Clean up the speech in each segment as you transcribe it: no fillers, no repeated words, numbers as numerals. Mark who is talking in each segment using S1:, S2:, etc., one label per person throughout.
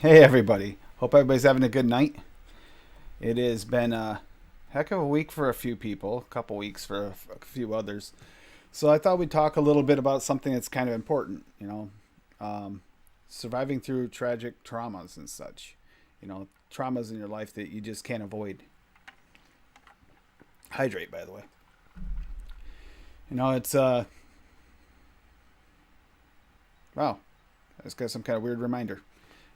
S1: Hey everybody. Hope everybody's having a good night. It has been a heck of a week for a few people, a couple weeks for a few others. So I thought we'd talk a little bit about something that's kind of important, um, surviving through tragic traumas and such. Traumas in your life that you just can't avoid. Hydrate, by the way. It's wow. I just got some kind of weird reminder.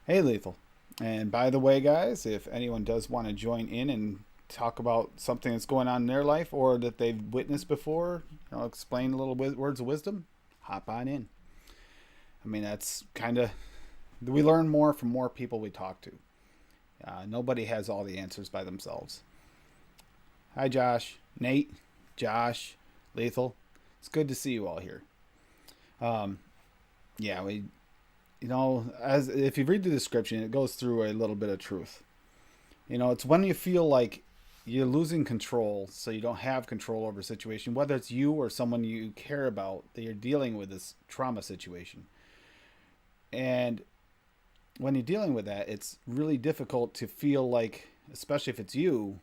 S1: Hey, Lethal. And by the way, guys, if anyone does want to join in and talk about something that's going on in their life or that they've witnessed before, explain a little words of wisdom, hop on in. I mean, that's kind of, we learn more from more people we talk to. Nobody has all the answers by themselves. Hi, Josh, Nate, Josh, Lethal. It's good to see you all here. Um, yeah, as if you read the description, it goes through a little bit of truth. It's when you feel like you're losing control, so you don't have control over a situation, whether it's you or someone you care about that you're dealing with this trauma situation. And when you're dealing with that, it's really difficult to feel like, especially if it's you,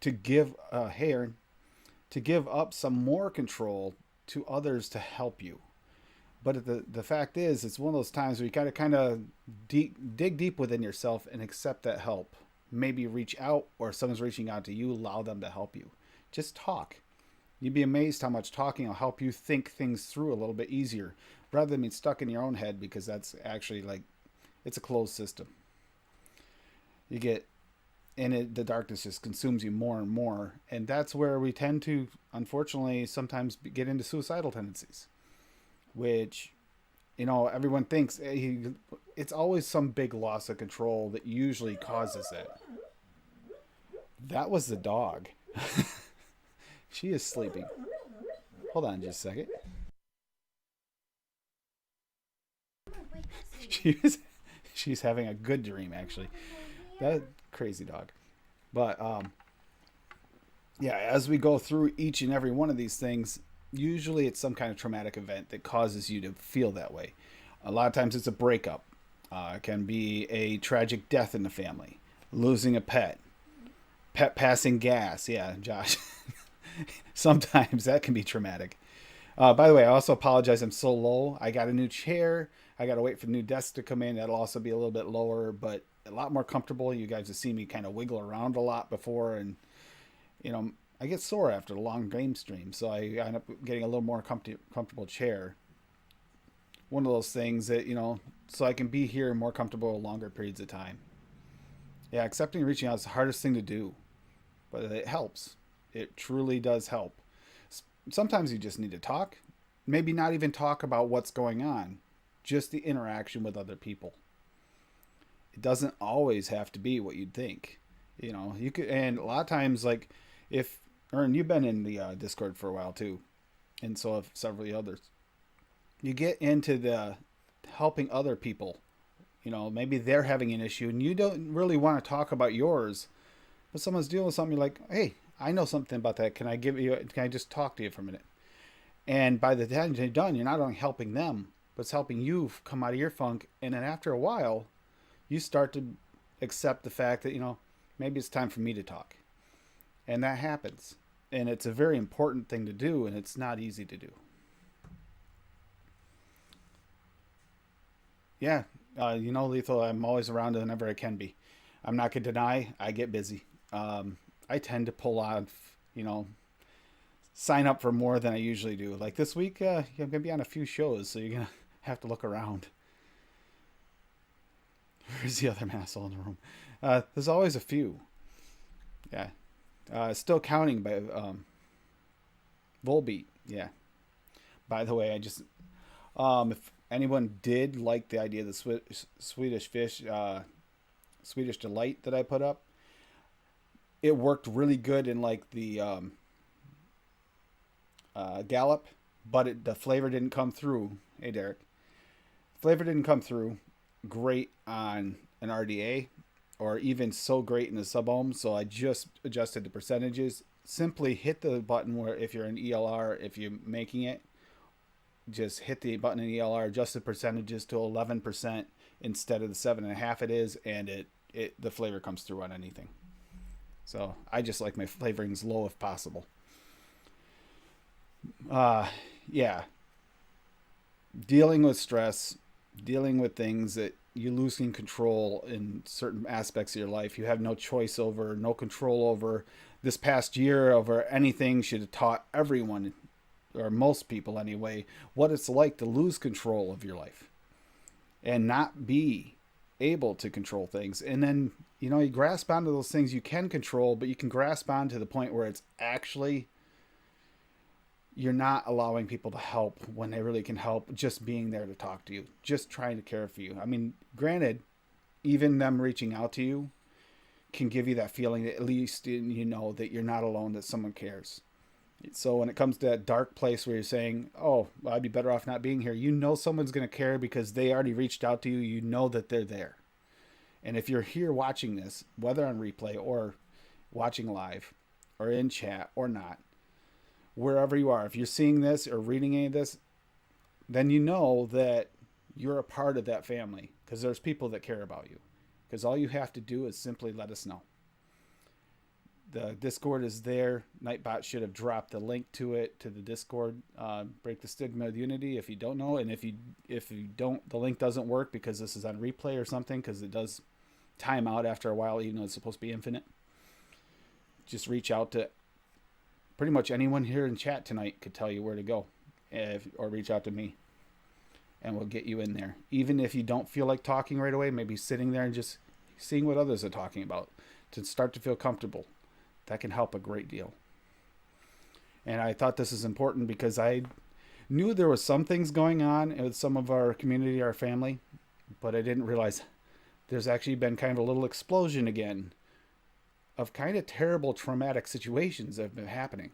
S1: to give hair to give up some more control to others to help you. But the fact is, it's one of those times where you gotta kind of dig deep within yourself and accept that help. Maybe reach out, or if someone's reaching out to you, allow them to help you. Just talk. You'd be amazed how much talking will help you think things through a little bit easier, rather than being stuck in your own head, because that's actually like it's a closed system. You get and the darkness just consumes you more and more, and that's where we tend to, unfortunately, sometimes get into suicidal tendencies, which everyone thinks it's always some big loss of control that usually causes it. That was the dog. She is sleeping. Hold on just a second. She's she's having a good dream, actually. That crazy dog. But yeah, as we go through each and every one of these things, usually it's some kind of traumatic event that causes you to feel that way. A lot of times it's a breakup. It can be a tragic death in the family, losing a pet passing gas. Yeah, Josh. Sometimes that can be traumatic. By the way, I also apologize. I'm so low. I got a new chair. I got to wait for the new desk to come in. That'll also be a little bit lower, but a lot more comfortable. You guys have seen me kind of wiggle around a lot before, and you know, I get sore after a long game stream, so I end up getting a little more comfortable chair. One of those things that so I can be here more comfortable longer periods of time. Yeah, accepting and reaching out is the hardest thing to do, but it helps. It truly does help. Sometimes you just need to talk, maybe not even talk about what's going on, just the interaction with other people. It doesn't always have to be what you'd think. You could, and a lot of times, like if Ern, you've been in the Discord for a while too, and so have several others. You get into the helping other people. Maybe they're having an issue, and you don't really want to talk about yours, but someone's dealing with something. You're like, hey, I know something about that. Can I give you? Can I just talk to you for a minute? And by the time you're done, you're not only helping them, but it's helping you come out of your funk. And then after a while, you start to accept the fact that maybe it's time for me to talk, and that happens. And it's a very important thing to do, and it's not easy to do. Yeah, Lethal. I'm always around whenever I can be. I'm not gonna deny I get busy. I tend to pull out, you know, sign up for more than I usually do. Like this week, I'm gonna be on a few shows, so you're gonna have to look around. Where's the other asshole in the room? There's always a few. Yeah, still counting by Volbeat. Yeah. By the way, if anyone did like the idea of the Swedish fish, Swedish delight that I put up, it worked really good in like the Gallup, but the flavor didn't come through. Hey, Derek, flavor didn't come through great on an RDA, or even so great in the sub ohm. So I just adjusted the percentages. Simply hit the button where if you're in ELR, if you're making it, just hit the button in ELR, adjust the percentages to 11%, instead of the 7.5 it is, and the flavor comes through on anything. So I just like my flavorings low if possible. Yeah, dealing with stress, dealing with things that you losing control in certain aspects of your life. You have no choice over, no control over. This past year, over anything, should have taught everyone, or most people anyway, what it's like to lose control of your life and not be able to control things. And then, you grasp onto those things you can control, but you can grasp on to the point where it's actually you're not allowing people to help when they really can help, just being there to talk to you, just trying to care for you. I mean, granted, even them reaching out to you can give you that feeling that at least that you're not alone, that someone cares. So when it comes to that dark place where you're saying, oh, well, I'd be better off not being here, someone's going to care because they already reached out to you. You know that they're there. And if you're here watching this, whether on replay or watching live or in chat or not, wherever you are, if you're seeing this or reading any of this, then you know that you're a part of that family, because there's people that care about you. Because all you have to do is simply let us know. The Discord is there. Nightbot should have dropped the link to it, to the Discord. Break the Stigma of Unity if you don't know. And if you don't, the link doesn't work because this is on replay or something, because it does time out after a while, even though it's supposed to be infinite. Just reach out to pretty much anyone here in chat tonight could tell you where to go, or reach out to me, and we'll get you in there. Even if you don't feel like talking right away, maybe sitting there and just seeing what others are talking about to start to feel comfortable. That can help a great deal. And I thought this is important because I knew there was some things going on with some of our community, our family, but I didn't realize there's actually been kind of a little explosion again of kind of terrible traumatic situations that have been happening.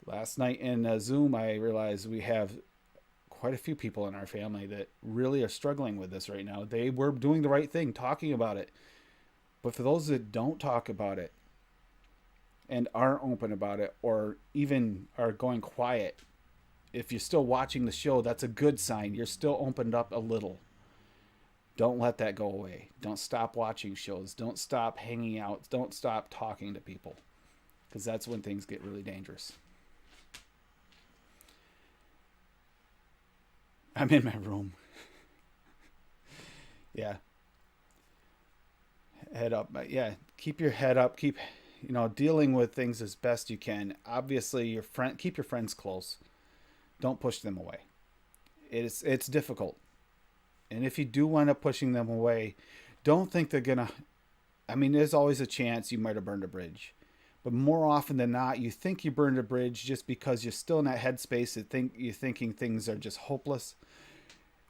S1: Last night in Zoom, I realized we have quite a few people in our family that really are struggling with this right now. They were doing the right thing, talking about it. But for those that don't talk about it and aren't open about it, or even are going quiet, if you're still watching the show, that's a good sign. You're still opened up a little. Don't let that go away. Don't stop watching shows. Don't stop hanging out. Don't stop talking to people, because that's when things get really dangerous. I'm in my room. Yeah. Head up. Yeah. Keep your head up. Keep, dealing with things as best you can. Obviously, keep your friends close. Don't push them away. It's difficult. And if you do wind up pushing them away, don't think they're going to... there's always a chance you might have burned a bridge. But more often than not, you think you burned a bridge just because you're still in that headspace you're thinking things are just hopeless.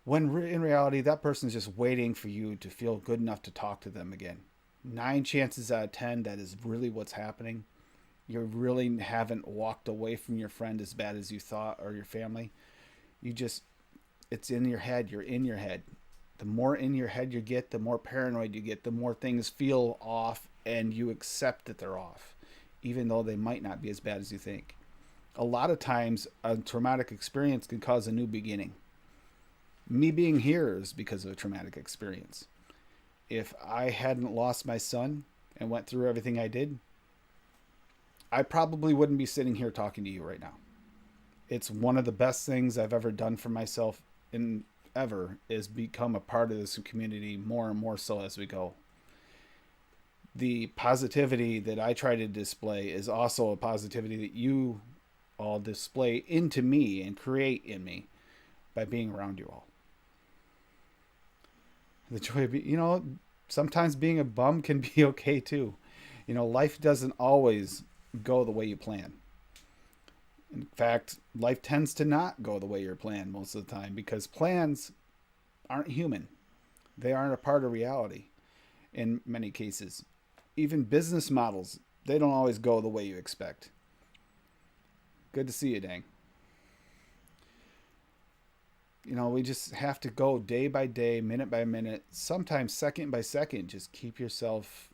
S1: When in reality, that person's just waiting for you to feel good enough to talk to them again. 9 chances out of 10, that is really what's happening. You really haven't walked away from your friend as bad as you thought, or your family. It's in your head. You're in your head. The more in your head you get, the more paranoid you get, the more things feel off, and you accept that they're off, even though they might not be as bad as you think. A lot of times, a traumatic experience can cause a new beginning. Me being here is because of a traumatic experience. If I hadn't lost my son and went through everything I did, I probably wouldn't be sitting here talking to you right now. It's one of the best things I've ever done for myself is become a part of this community more and more so as we go. The positivity that I try to display is also a positivity that you all display into me and create in me by being around you all. The joy of sometimes being a bum can be okay too. Life doesn't always go the way you plan. In fact, life tends to not go the way you're planned most of the time, because plans aren't human. They aren't a part of reality in many cases. Even business models, they don't always go the way you expect. Good to see you, Dang. We just have to go day by day, minute by minute, sometimes second by second. Just keep yourself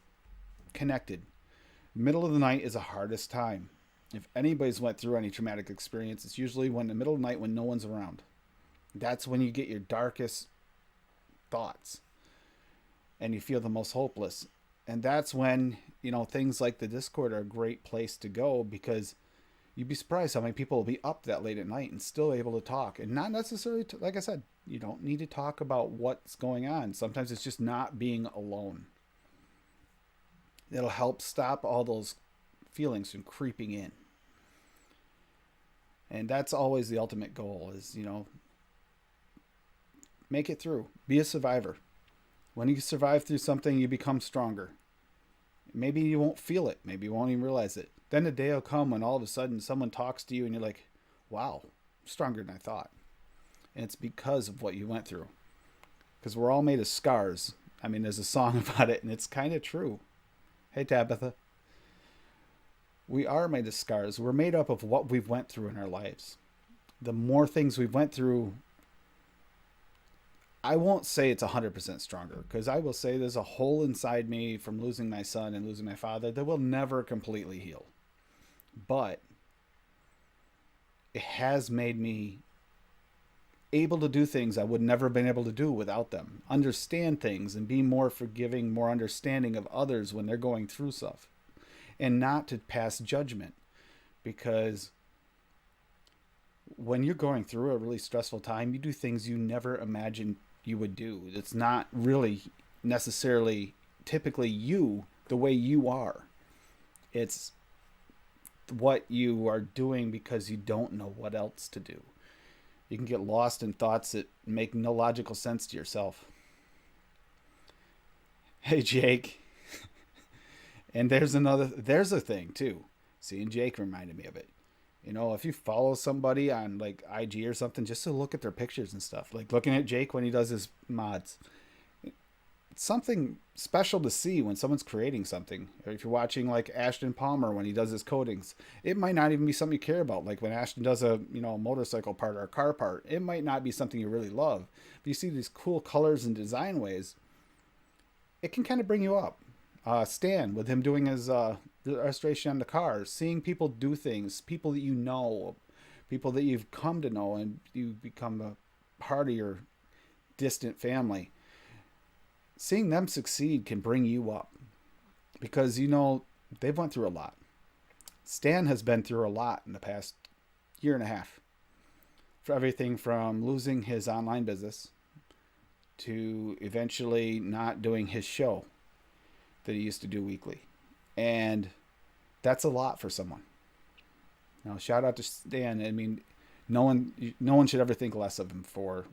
S1: connected. Middle of the night is the hardest time. If anybody's went through any traumatic experience, it's usually when the middle of the night when no one's around. That's when you get your darkest thoughts. and you feel the most hopeless. And that's when, things like the Discord are a great place to go, because you'd be surprised how many people will be up that late at night and still able to talk. And not necessarily, like I said, you don't need to talk about what's going on. Sometimes it's just not being alone. It'll help stop all those feelings from creeping in. And that's always the ultimate goal is, make it through. Be a survivor. When you survive through something, you become stronger. Maybe you won't feel it. Maybe you won't even realize it. Then the day will come when all of a sudden someone talks to you and you're like, wow, I'm stronger than I thought. And it's because of what you went through. Because we're all made of scars. I mean, there's a song about it, and it's kind of true. Hey, Tabitha. We are made of scars. We're made up of what we've went through in our lives. The more things we've went through, I won't say it's 100% stronger, because I will say there's a hole inside me from losing my son and losing my father that will never completely heal. But it has made me able to do things I would never have been able to do without them. Understand things and be more forgiving, more understanding of others when they're going through stuff. And not to pass judgment, because when you're going through a really stressful time, you do things you never imagined you would do. It's not really necessarily typically you, the way you are. It's what you are doing because you don't know what else to do. You can get lost in thoughts that make no logical sense to yourself. Hey, Jake. And there's a thing too. Seeing Jake reminded me of it. If you follow somebody on like IG or something, just to look at their pictures and stuff, like looking at Jake when he does his mods, it's something special to see when someone's creating something. Or if you're watching like Ashton Palmer when he does his coatings, it might not even be something you care about. Like when Ashton does a motorcycle part or a car part, it might not be something you really love. But you see these cool colors and design ways, it can kind of bring you up. Stan, with him doing his restoration on the cars, seeing people do things, people that you know, people that you've come to know, and you become a part of your distant family. Seeing them succeed can bring you up, because they've went through a lot. Stan has been through a lot in the past year and a half, for everything from losing his online business to eventually not doing his show that he used to do weekly. And that's a lot for someone. Shout out to Stan. I mean, no one should ever think less of him for,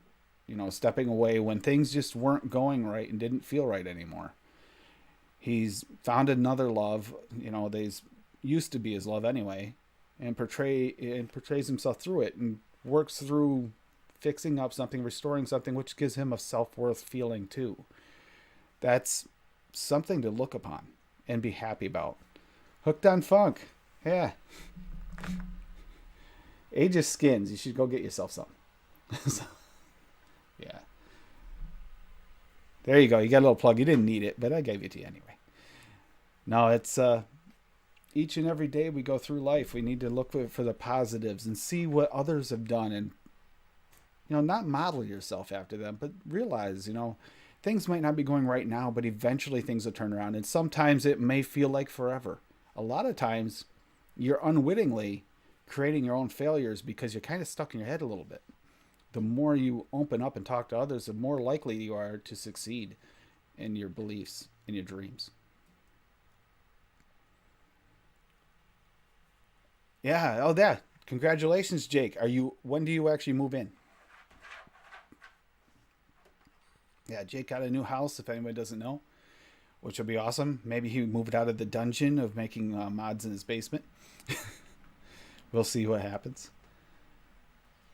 S1: stepping away when things just weren't going right and didn't feel right anymore. He's found another love, that used to be his love anyway, and portrays himself through it and works through fixing up something, restoring something, which gives him a self-worth feeling too. That's something to look upon and be happy about. Hooked on Funk. Yeah. Aegis Skins. You should go get yourself some. So, yeah. There you go. You got a little plug. You didn't need it, but I gave it to you anyway. No, it's each and every day we go through life, we need to look for the positives and see what others have done, and not model yourself after them, but realize, things might not be going right now, but eventually things will turn around. And sometimes it may feel like forever. A lot of times you're unwittingly creating your own failures because you're kind of stuck in your head a little bit. The more you open up and talk to others, the more likely you are to succeed in your beliefs and your dreams. Yeah. Oh, yeah. Congratulations, Jake. When do you actually move in? Yeah, Jake got a new house, if anybody doesn't know, which will be awesome. Maybe he moved out of the dungeon of making mods in his basement. We'll see what happens.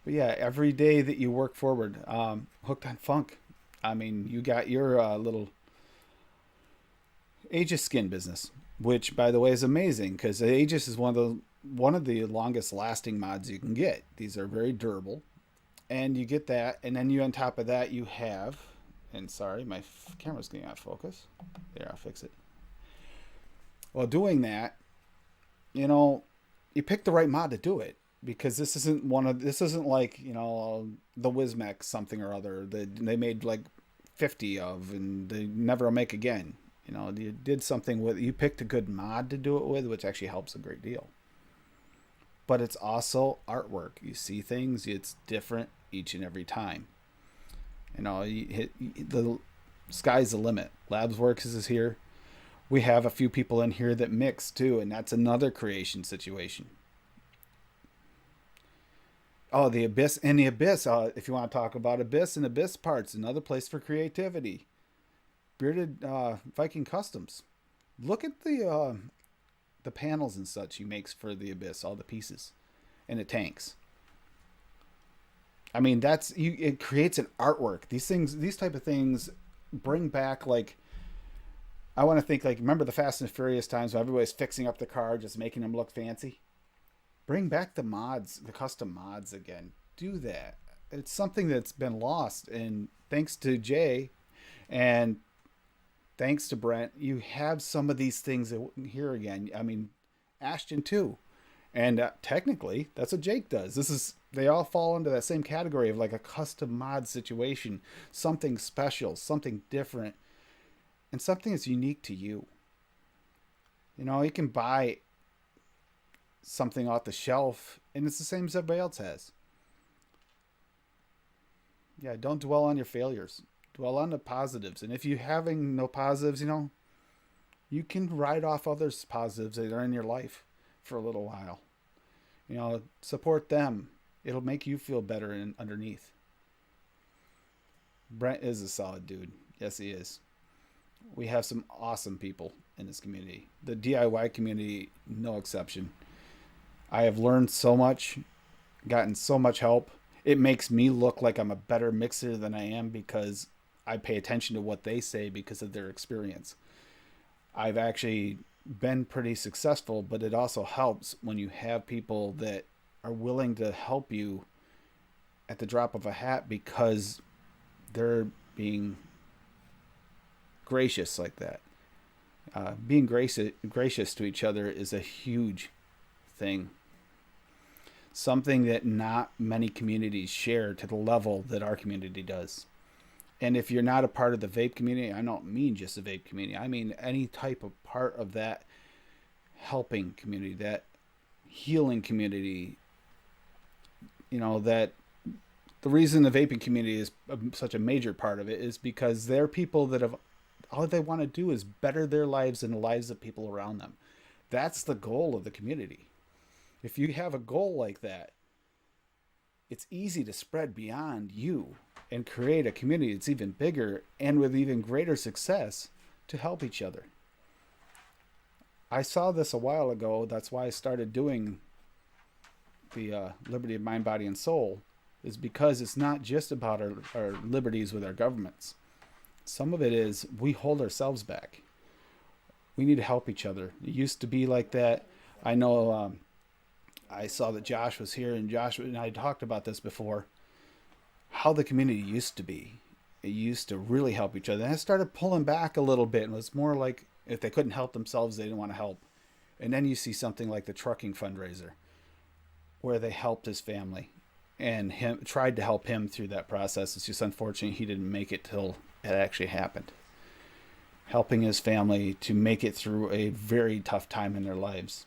S1: But yeah, every day that you work forward, Hooked on Funk. I mean, you got your little Aegis skin business, which, by the way, is amazing, because Aegis is one of the longest lasting mods you can get. These are very durable, and you get that, and then on top of that you have. And sorry, my camera's getting out of focus. There, I'll fix it. While doing that, you pick the right mod to do it, because this isn't like, the Wismec something or other. They made like 50 of and they never will make again. You know, you did something with, you picked a good mod to do it with, which actually helps a great deal. But it's also artwork. You see things, it's different each and every time. You know, the sky's the limit. Labs Works is here. We have a few people in here that mix too, and that's another creation situation. Oh, the Abyss and the Abyss. If you want to talk about Abyss and Abyss parts, another place for creativity. Bearded Viking Customs. Look at the panels and such he makes for the Abyss, all the pieces, and the tanks. I mean, that's you. It creates an artwork. These things, these type of things, bring back like I want to think like remember the Fast and Furious times when everybody's fixing up the car, just making them look fancy. Bring back the mods, the custom mods again. Do that. It's something that's been lost, and thanks to Jay and thanks to Brent, you have some of these things here again. I mean, Ashton too, and technically that's what Jake does. This is they all fall into that same category of like a custom mod situation, something special, something different, and something that's unique to you. You know, you can buy something off the shelf and it's the same as everybody else has. Yeah, don't dwell on your failures. Dwell on the positives. And if you're having no positives, you know, you can write off others' positives that are in your life for a little while. You know, support them. It'll make you feel better underneath. Brent is a solid dude. Yes, he is. We have some awesome people in this community. The DIY community, no exception. I have learned so much, gotten so much help. It makes me look like I'm a better mixer than I am because I pay attention to what they say because of their experience. I've actually been pretty successful, but it also helps when you have people that are willing to help you at the drop of a hat because they're being gracious like that. Being gracious to each other is a huge thing. Something that not many communities share to the level that our community does. And if you're not a part of the vape community, I don't mean just the vape community. I mean any type of part of that helping community, that healing community. You know, that the reason the vaping community is such a major part of it is because they're people that have all they want to do is better their lives and the lives of people around them. That's the goal of the community. If you have a goal like that, it's easy to spread beyond you and create a community that's even bigger and with even greater success to help each other. I saw this a while ago. That's why I started doing the liberty of mind, body, and soul, is because it's not just about our liberties with our governments. Some of it is we hold ourselves back. We need to help each other. It used to be like that. I know I saw that Josh was here, and Josh and I talked about this before. How the community used to be. It used to really help each other. And I started pulling back a little bit, and it was more like if they couldn't help themselves, they didn't want to help. And then you see something like the trucking fundraiser, where they helped his family and him tried to help him through that process. It's just unfortunate he didn't make it till it actually happened. Helping his family to make it through a very tough time in their lives.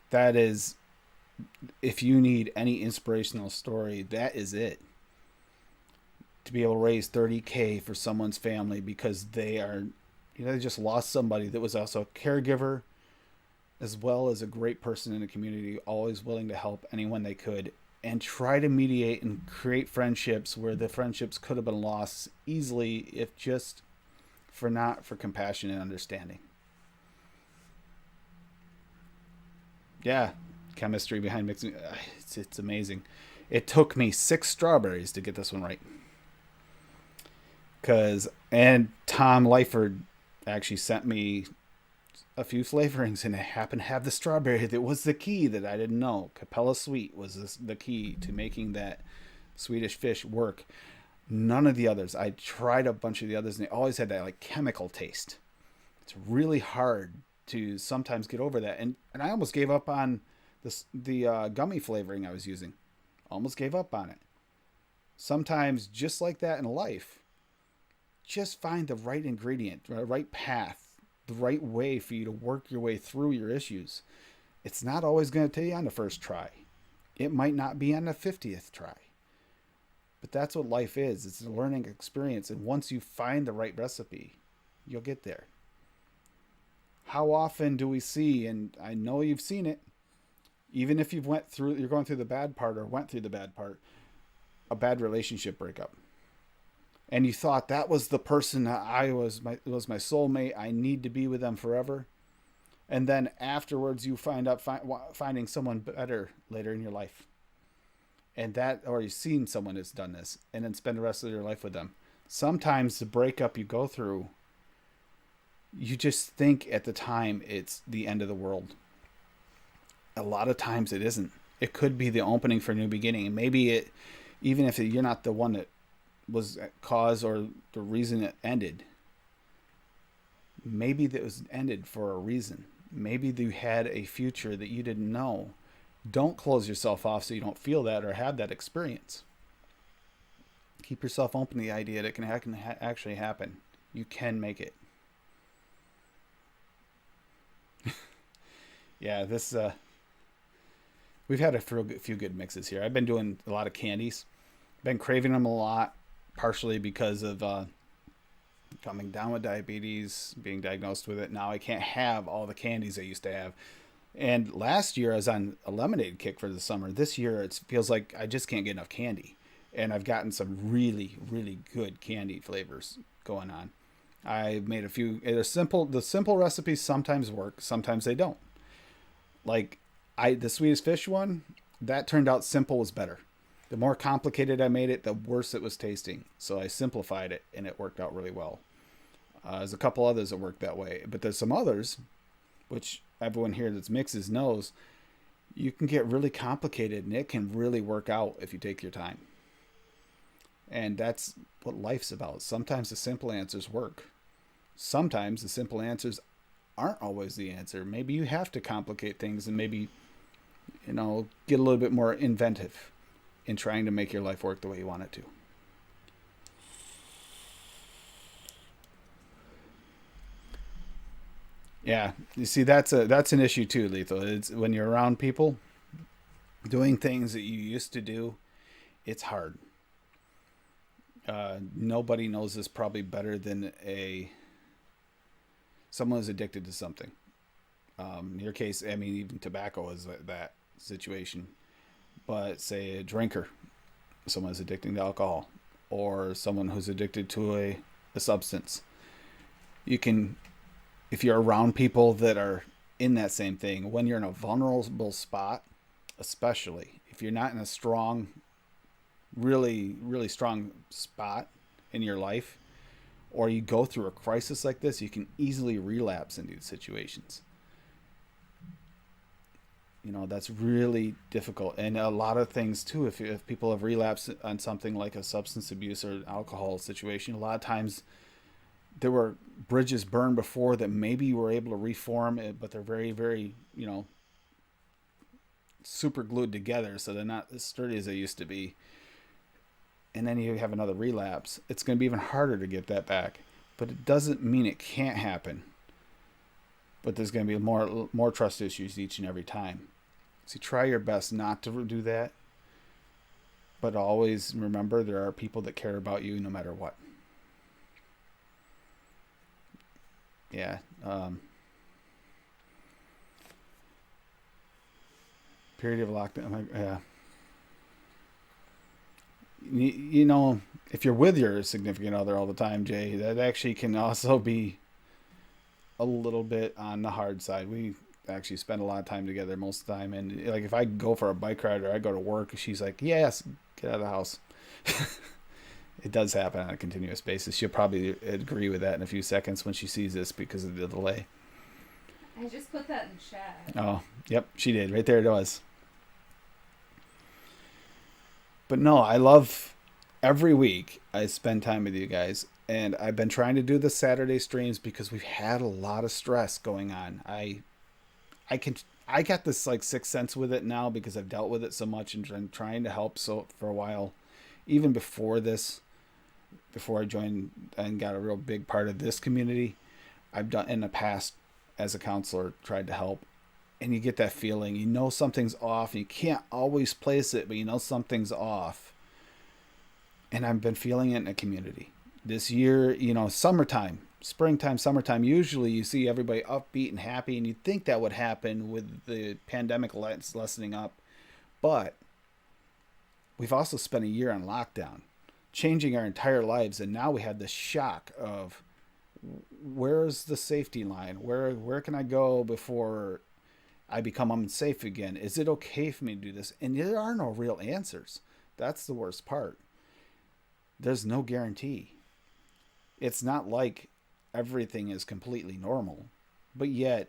S1: That is, if you need any inspirational story, that is it. To be able to raise $30K for someone's family because they are, you know, they just lost somebody that was also a caregiver as well as a great person in the community, always willing to help anyone they could and try to mediate and create friendships where the friendships could have been lost easily if just for not for compassion and understanding. Yeah, chemistry behind mixing. It's amazing. It took me 6 strawberries to get this one right. And Tom Lyford actually sent me a few flavorings, and it happened to have the strawberry that was the key that I didn't know. Capella Sweet was the key to making that Swedish fish work. None of the others. I tried a bunch of the others, and they always had that like chemical taste. It's really hard to sometimes get over that, and I almost gave up on the gummy flavoring I was using. Almost gave up on it. Sometimes, just like that in life, just find the right ingredient, the right path, the right way for you to work your way through your issues. It's not always going to take you on the first try. It might not be on the 50th try. But that's what life is. It's a learning experience. And once you find the right recipe, you'll get there. How often do we see, and I know you've seen it, even if you're going through the bad part or went through the bad part, a bad relationship breakup. And you thought that was the person that was my soulmate. I need to be with them forever. And then afterwards, you find out finding someone better later in your life, and that, or you've seen someone that's done this, and then spend the rest of your life with them. Sometimes the breakup you go through, you just think at the time it's the end of the world. A lot of times it isn't. It could be the opening for a new beginning, and maybe even if you're not the one that was cause or the reason it ended, maybe that was ended for a reason. Maybe you had a future that you didn't know. Don't close yourself off so you don't feel that or have that experience. Keep yourself open to the idea that it can actually happen. You can make it. Yeah, we've had a few good mixes here. I've been doing a lot of candies. Been craving them a lot, partially because of coming down with diabetes, being diagnosed with it. Now I can't have all the candies I used to have. And last year I was on a lemonade kick for the summer. This year it feels like I just can't get enough candy. And I've gotten some really, really good candy flavors going on. I made a few. The simple recipes sometimes work, sometimes they don't. Like the Swedish fish one, that turned out simple was better. The more complicated I made it, the worse it was tasting. So I simplified it, and it worked out really well. There's a couple others that work that way, but there's some others, which everyone here that's mixes knows, you can get really complicated, and it can really work out if you take your time. And that's what life's about. Sometimes the simple answers work. Sometimes the simple answers aren't always the answer. Maybe you have to complicate things and maybe, get a little bit more inventive in trying to make your life work the way you want it to. Yeah, you see, that's an issue too, Lethal. It's when you're around people doing things that you used to do. It's hard. Nobody knows this probably better than a someone who's addicted to something. In your case, I mean, even tobacco is that situation. But say a drinker, someone who's addicted to alcohol, or someone who's addicted to a substance. You can, if you're around people that are in that same thing, when you're in a vulnerable spot, especially if you're not in a strong, really, really strong spot in your life, or you go through a crisis like this, you can easily relapse into these situations. That's really difficult. And a lot of things too, if people have relapsed on something like a substance abuse or alcohol situation, a lot of times there were bridges burned before that maybe you were able to reform it, but they're very, very, super glued together, so they're not as sturdy as they used to be. And then you have another relapse. It's going to be even harder to get that back. But it doesn't mean it can't happen. But there's going to be more trust issues each and every time. So try your best not to do that. But always remember there are people that care about you no matter what. Yeah. Period of lockdown. Yeah. If you're with your significant other all the time, Jay, that actually can also be a little bit on the hard side. We actually spend a lot of time together most of the time, and like if I go for a bike ride or I go to work, she's like, "Yes, get out of the house." It does happen on a continuous basis. She'll probably agree with that in a few seconds when she sees this because of the delay.
S2: I just put that in chat.
S1: Oh, yep, she did. Right there it was. But no, I love every week I spend time with you guys. And I've been trying to do the Saturday streams because we've had a lot of stress going on. I got this like sixth sense with it now because I've dealt with it so much and been trying to help so for a while. Even before this before I joined and got a real big part of this community. I've done in the past as a counselor, tried to help, and you get that feeling, something's off. You can't always place it, but something's off. And I've been feeling it in the community this year. Summertime, springtime, summertime. Usually, you see everybody upbeat and happy, and you'd think that would happen with the pandemic lessening up, but we've also spent a year on lockdown, changing our entire lives, and now we had the shock of where's the safety line? Where can I go before I become unsafe again? Is it okay for me to do this? And there are no real answers. That's the worst part. There's no guarantee. It's not like everything is completely normal, but yet,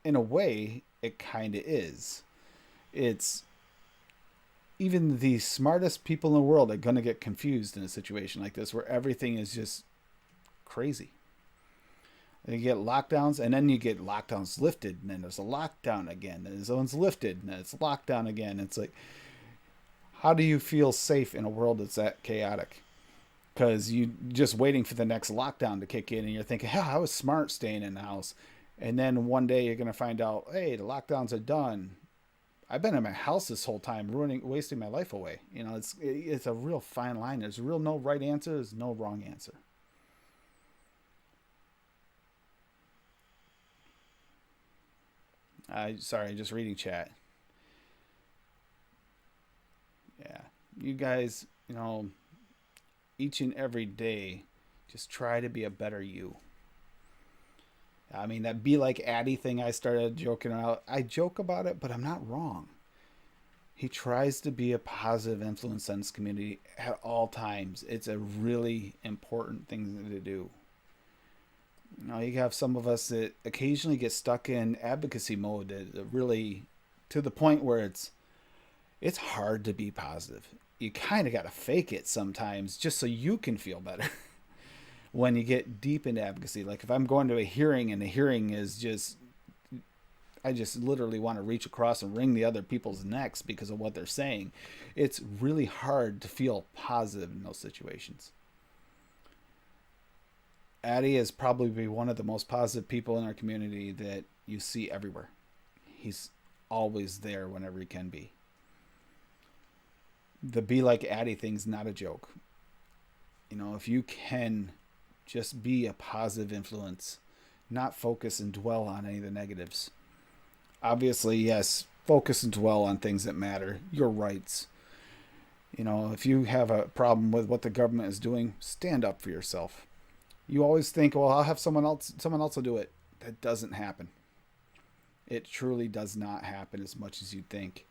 S1: in a way, it kind of is. It's even the smartest people in the world are going to get confused in a situation like this where everything is just crazy. And you get lockdowns, and then you get lockdowns lifted, and then there's a lockdown again, and the one's lifted, and then it's lockdown again. It's like, how do you feel safe in a world that's that chaotic? Because you just waiting for the next lockdown to kick in, and you're thinking, "Yeah, I was smart staying in the house," and then one day you're gonna find out, "Hey, the lockdowns are done. I've been in my house this whole time, wasting my life away." It's a real fine line. There's real no right answer. There's no wrong answer. Sorry, just reading chat. Yeah, you guys, each and every day, just try to be a better you. I mean, that be like Addie thing I started joking about. I joke about it, but I'm not wrong. He tries to be a positive influence on his community at all times. It's a really important thing to do. You have some of us that occasionally get stuck in advocacy mode that really, to the point where it's hard to be positive. You kind of got to fake it sometimes just so you can feel better. When you get deep into advocacy, like if I'm going to a hearing and the hearing is just, I just literally want to reach across and wring the other people's necks because of what they're saying. It's really hard to feel positive in those situations. Addie is probably one of the most positive people in our community that you see everywhere. He's always there whenever he can be. The be like Addie thing's not a joke. If you can just be a positive influence, not focus and dwell on any of the negatives. Obviously, yes, focus and dwell on things that matter, your rights. If you have a problem with what the government is doing, stand up for yourself. You always think, well, I'll have someone else will do it. That doesn't happen. It truly does not happen as much as you think.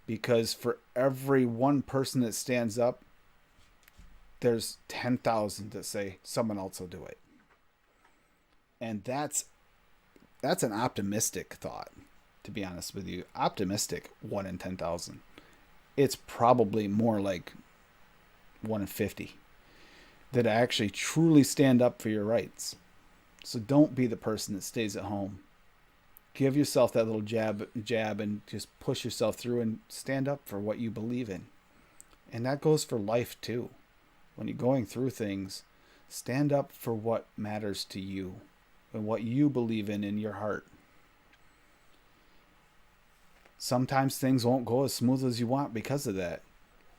S1: Because for every one person that stands up, there's 10,000 that say someone else will do it. And that's an optimistic thought, to be honest with you. Optimistic, 1 in 10,000. It's probably more like 1 in 50 that actually truly stand up for your rights. So don't be the person that stays at home. Give yourself that little jab and just push yourself through and stand up for what you believe in. And that goes for life too. When you're going through things, stand up for what matters to you and what you believe in your heart. Sometimes things won't go as smooth as you want because of that.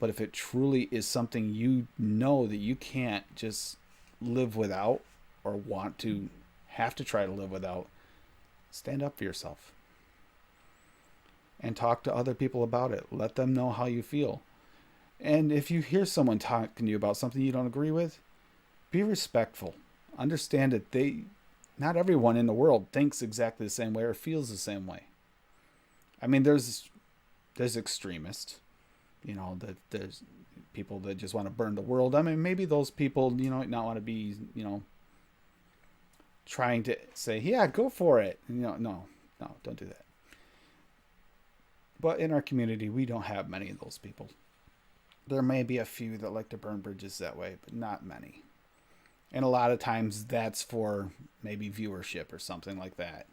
S1: But if it truly is something that you can't just live without or have to try to live without, stand up for yourself. And talk to other people about it. Let them know how you feel. And if you hear someone talking to you about something you don't agree with, be respectful. Understand that not everyone in the world thinks exactly the same way or feels the same way. I mean, there's extremists. There's people that just want to burn the world. I mean, maybe those people, not want to be, trying to say, yeah, go for it. No, don't do that. But in our community, we don't have many of those people. There may be a few that like to burn bridges that way, but not many. And a lot of times that's for maybe viewership or something like that.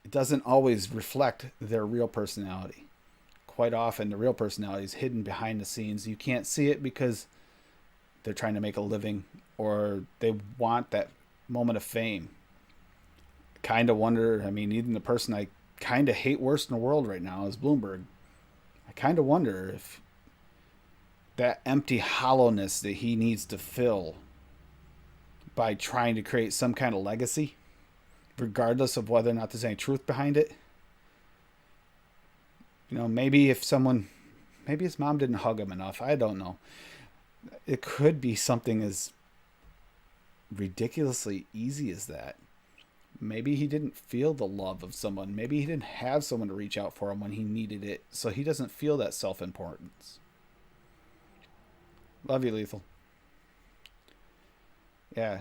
S1: It doesn't always reflect their real personality. Quite often, the real personality is hidden behind the scenes. You can't see it because they're trying to make a living, or they want that moment of fame. Kind of wonder, I mean, even the person I kind of hate worst in the world right now is Bloomberg. I kind of wonder if that empty hollowness that he needs to fill by trying to create some kind of legacy, regardless of whether or not there's any truth behind it. You know, maybe if someone, maybe his mom didn't hug him enough. I don't know. It could be something as ridiculously easy as that. Maybe he didn't feel the love of someone. Maybe he didn't have someone to reach out for him when he needed it. So he doesn't feel that self-importance. Love you, Lethal. Yeah.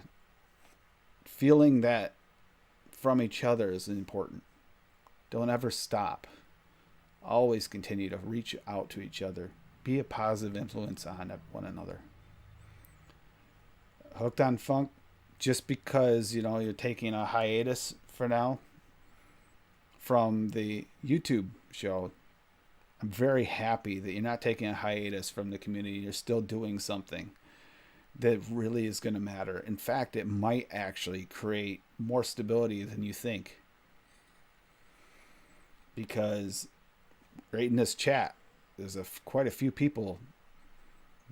S1: Feeling that from each other is important. Don't ever stop. Always continue to reach out to each other. Be a positive influence on one another. Hooked on Funk, just because, you know, you're taking a hiatus for now from the YouTube show, I'm very happy that you're not taking a hiatus from the community. You're still doing something that really is going to matter. In fact, it might actually create more stability than you think. Because right in this chat, there's quite a few people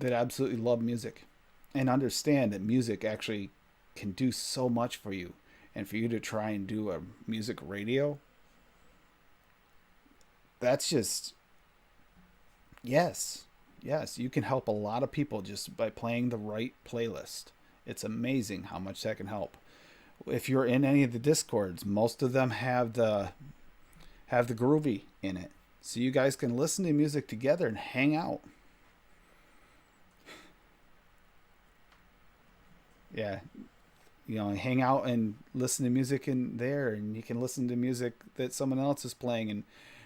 S1: that absolutely love music and understand that music actually can do so much for you. And for you to try and do a music radio, that's just, yes, you can help a lot of people just by playing the right playlist. It's amazing how much that can help. If you're in any of the discords, most of them have the groovy in it, so you guys can listen to music together and hang out. Yeah, you know, hang out and listen to music in there, and you can listen to music that someone else is playing. And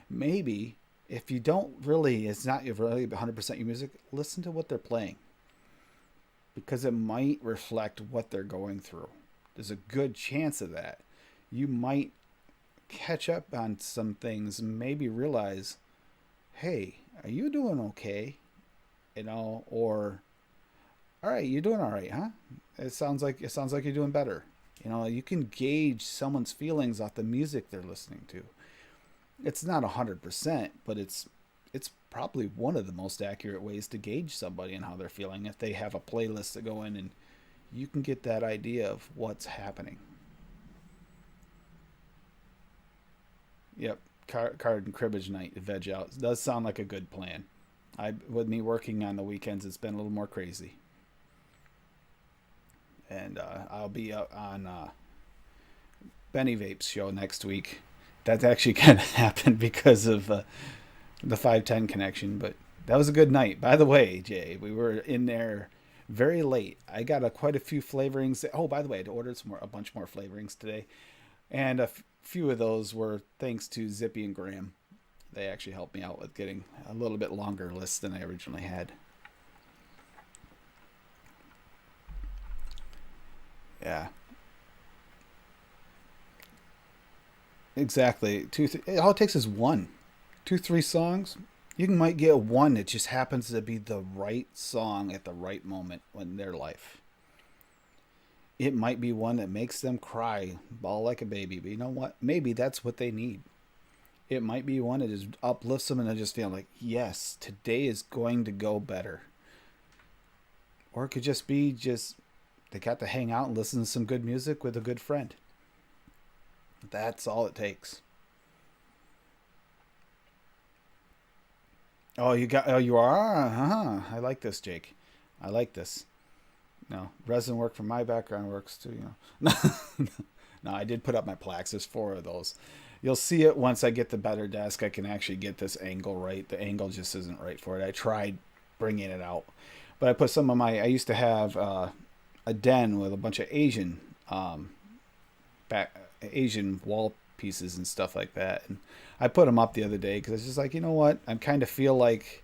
S1: maybe if you don't really, it's not really 100% your music, listen to what they're playing, because it might reflect what they're going through. There's a good chance of that. You might catch up on some things and maybe realize, hey, are you doing okay? You know, or all right, you're doing all right, huh? It sounds like you're doing better. You know, you can gauge someone's feelings off the music they're listening to. It's not 100%, but it's probably one of the most accurate ways to gauge somebody and how they're feeling if they have a playlist to go in, and you can get that idea of what's happening. Yep, card and cribbage night to veg out. It does sound like a good plan. With me working on the weekends, it's been a little more crazy. And I'll be on Benny Vape's show next week. That's actually going to happen because of the 510 connection. But that was a good night. By the way, Jay, we were in there very late. I got quite a few flavorings. Oh, by the way, I ordered a bunch more flavorings today. And a few of those were thanks to Zippy and Graham. They actually helped me out with getting a little bit longer list than I originally had. Yeah. Exactly. All it takes is one. 2, 3 songs. You might get one that just happens to be the right song at the right moment in their life. It might be one that makes them cry, bawl like a baby. But you know what? Maybe that's what they need. It might be one that just uplifts them and they just feel like, yes, today is going to go better. Or it could just be they got to hang out and listen to some good music with a good friend. That's all it takes. You are? I like this, Jake. I like this. No, resin work from my background works too, you know. No, I did put up my plaques. There's 4 of those. You'll see it once I get the better desk. I can actually get this angle right. The angle just isn't right for it. I tried bringing it out. But I put some of I used to have a den with a bunch of Asian Asian wall pieces and stuff like that. And I put them up the other day because I was just like, you know what? I kind of feel like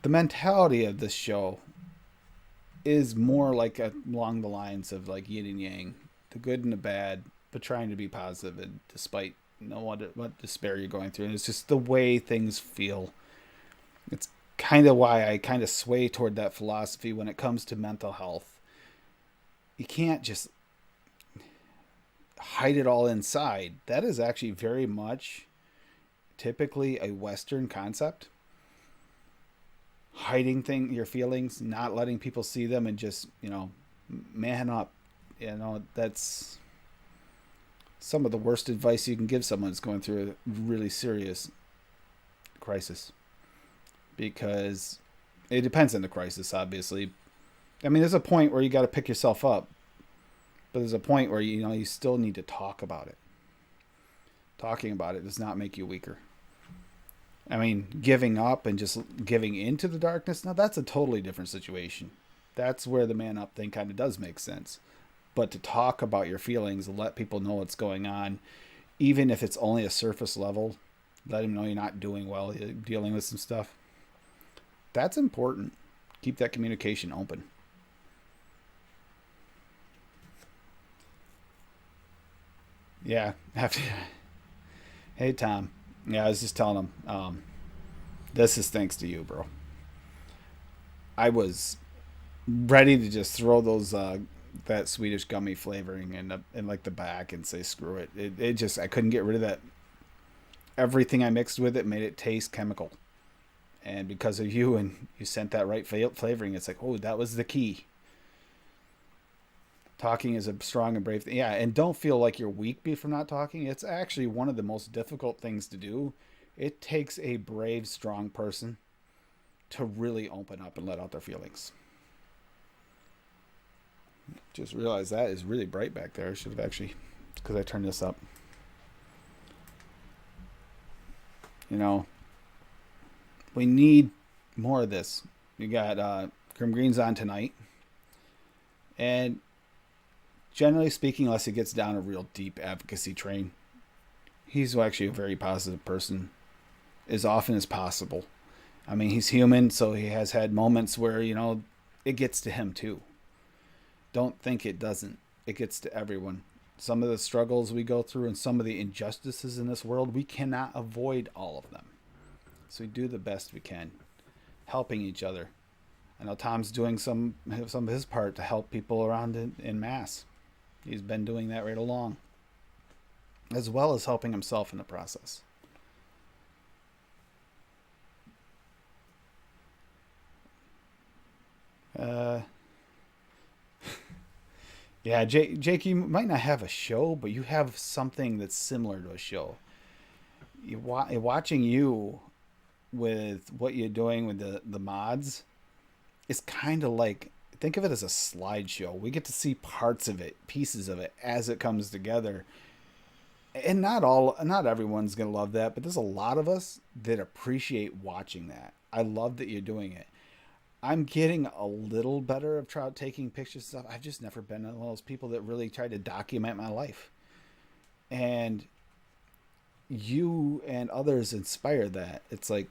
S1: the mentality of this show is more like along the lines of like yin and yang, the good and the bad, but trying to be positive and despite what despair you're going through. And it's just the way things feel. It's kind of why I kind of sway toward that philosophy when it comes to mental health. You can't just hide it all inside. That is actually very much typically a Western concept. Hiding your feelings, not letting people see them, and just man up. That's some of the worst advice you can give someone that's going through a really serious crisis, because it depends on the crisis, obviously. I mean, there's a point where you got to pick yourself up, but there's a point where you still need to talk about it. Talking about it does not make you weaker. I mean, giving up and just giving into the darkness, now that's a totally different situation. That's where the man up thing kind of does make sense. But to talk about your feelings and let people know what's going on, even if it's only a surface level, let them know you're not doing well, you're dealing with some stuff. That's important. Keep that communication open. Yeah. Hey, Tom. Yeah, I was just telling him, this is thanks to you, bro. I was ready to just throw those that Swedish gummy flavoring in like the back and say screw it. It just I couldn't get rid of that. Everything I mixed with it made it taste chemical, and because of you and you sent that right flavoring, it's like, oh, that was the key. Talking is a strong and brave thing. Yeah, and don't feel like you're weak from not talking. It's actually one of the most difficult things to do. It takes a brave, strong person to really open up and let out their feelings. Just realized that is really bright back there. I should have actually, because I turned this up. We need more of this. You got Grim Green's on tonight. And generally speaking, unless he gets down a real deep advocacy train, he's actually a very positive person as often as possible. I mean, he's human, so he has had moments where, it gets to him too. Don't think it doesn't. It gets to everyone. Some of the struggles we go through and some of the injustices in this world, we cannot avoid all of them. So we do the best we can, helping each other. I know Tom's doing some of his part to help people around in mass. He's been doing that right along, as well as helping himself in the process. Yeah, Jake, you might not have a show, but you have something that's similar to a show. Watching you with what you're doing with the mods, it's kind of like, think of it as a slideshow. We get to see parts of it, pieces of it, as it comes together. And not everyone's going to love that, but there's a lot of us that appreciate watching that. I love that you're doing it. I'm getting a little better of taking pictures and stuff. I've just never been one of those people that really tried to document my life. And you and others inspire that. It's like,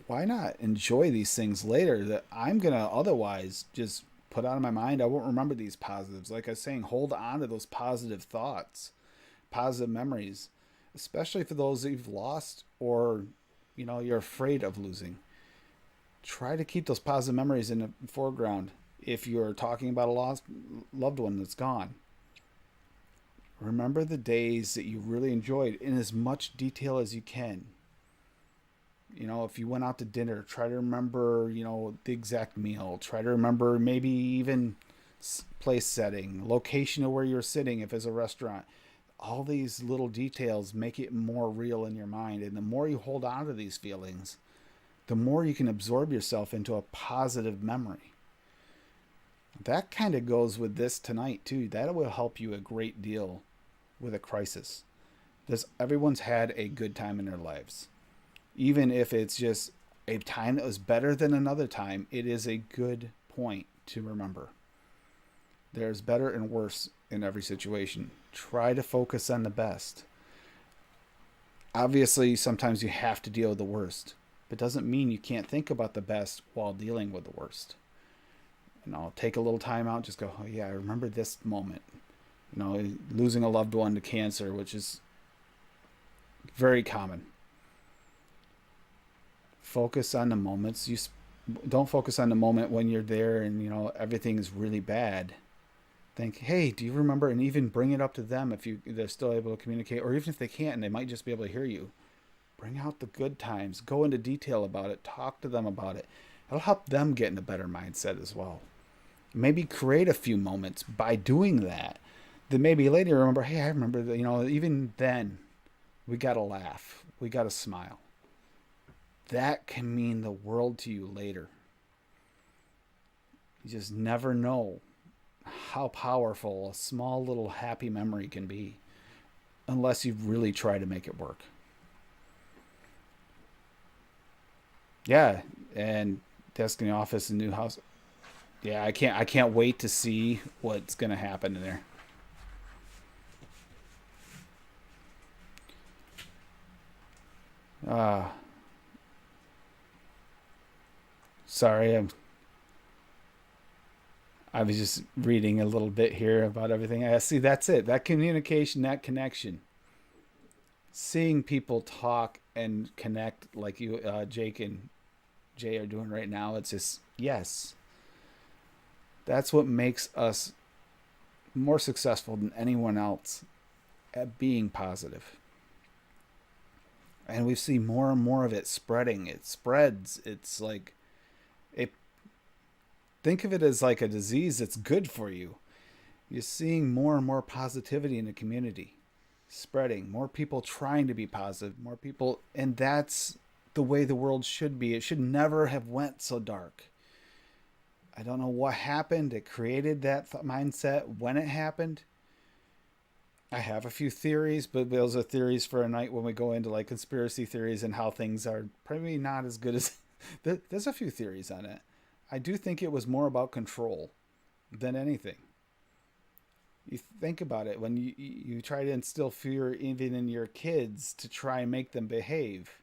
S1: why not enjoy these things later that I'm going to otherwise just put out of my mind? I won't remember these positives. Like I was saying, hold on to those positive thoughts, positive memories, especially for those that you've lost or, you're afraid of losing. Try to keep those positive memories in the foreground. If you're talking about a lost loved one that's gone, remember the days that you really enjoyed in as much detail as you can. If you went out to dinner, try to remember, the exact meal. Try to remember maybe even place setting, location of where you're sitting if it's a restaurant. All these little details make it more real in your mind. And the more you hold on to these feelings, the more you can absorb yourself into a positive memory. That kind of goes with this tonight, too. That will help you a great deal with a crisis. Everyone's had a good time in their lives. Even if it's just a time that was better than another time, it is a good point to remember. There's better and worse in every situation. Try to focus on the best. Obviously, sometimes you have to deal with the worst. But doesn't mean you can't think about the best while dealing with the worst. Take a little time out, just go, oh yeah, I remember this moment. Losing a loved one to cancer, which is very common. Focus on the moments. Don't focus on the moment when you're there and everything is really bad. Think, hey, do you remember? And even bring it up to them if they're still able to communicate, or even if they can't, and they might just be able to hear you. Bring out the good times. Go into detail about it. Talk to them about it. It'll help them get in a better mindset as well. Maybe create a few moments by doing that. Then maybe later remember, hey, I remember that, even then we got to laugh. We got to smile. That can mean the world to you later. You just never know how powerful a small little happy memory can be unless you really try to make it work. Yeah, and desk in the office and new house. Yeah, I can't wait to see what's gonna happen in there. Uh Sorry, I was just reading a little bit here about everything. I see that's it. That communication, that connection. Seeing people talk and connect like you Jake and Jay are doing right now, it's just yes. That's what makes us more successful than anyone else at being positive. And we see more and more of it spreading. It spreads. It's like it think of it as like a disease that's good for you. You're seeing more and more positivity in the community spreading, more people trying to be positive, more people, and that's the way the world should be. It should never have went so dark. I don't know what happened. It created that mindset when it happened. I have a few theories, but those are theories for a night when we go into like conspiracy theories and how things are probably not as good as. There's a few theories on it. I do think it was more about control than anything. You think about it when you try to instill fear even in your kids to try and make them behave.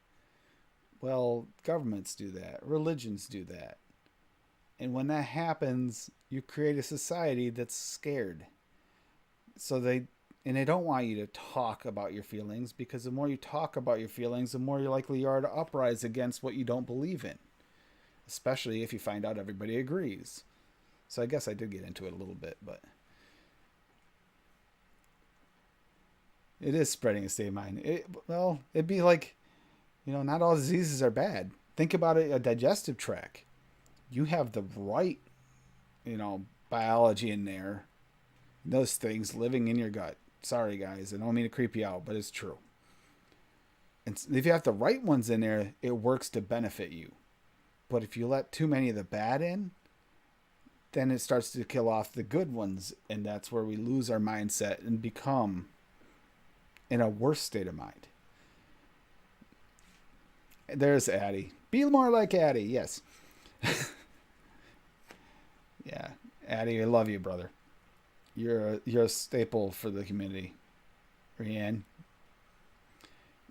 S1: Well, governments do that, religions do that. And when that happens, you create a society that's scared. So they don't want you to talk about your feelings because the more you talk about your feelings, the more likely you are to uprise against what you don't believe in, especially if you find out everybody agrees. So I guess I did get into it a little bit, but it is spreading a state of mind. It'd be like, not all diseases are bad. Think about it, a digestive tract. You have the right, biology in there, those things living in your gut. Sorry, guys, I don't mean to creep you out, but it's true. And if you have the right ones in there, it works to benefit you. But if you let too many of the bad in, then it starts to kill off the good ones, and that's where we lose our mindset and become in a worse state of mind. There's Addie. Be more like Addie, yes. Yeah, Addie, I love you, brother. You're a staple for the community. Rianne,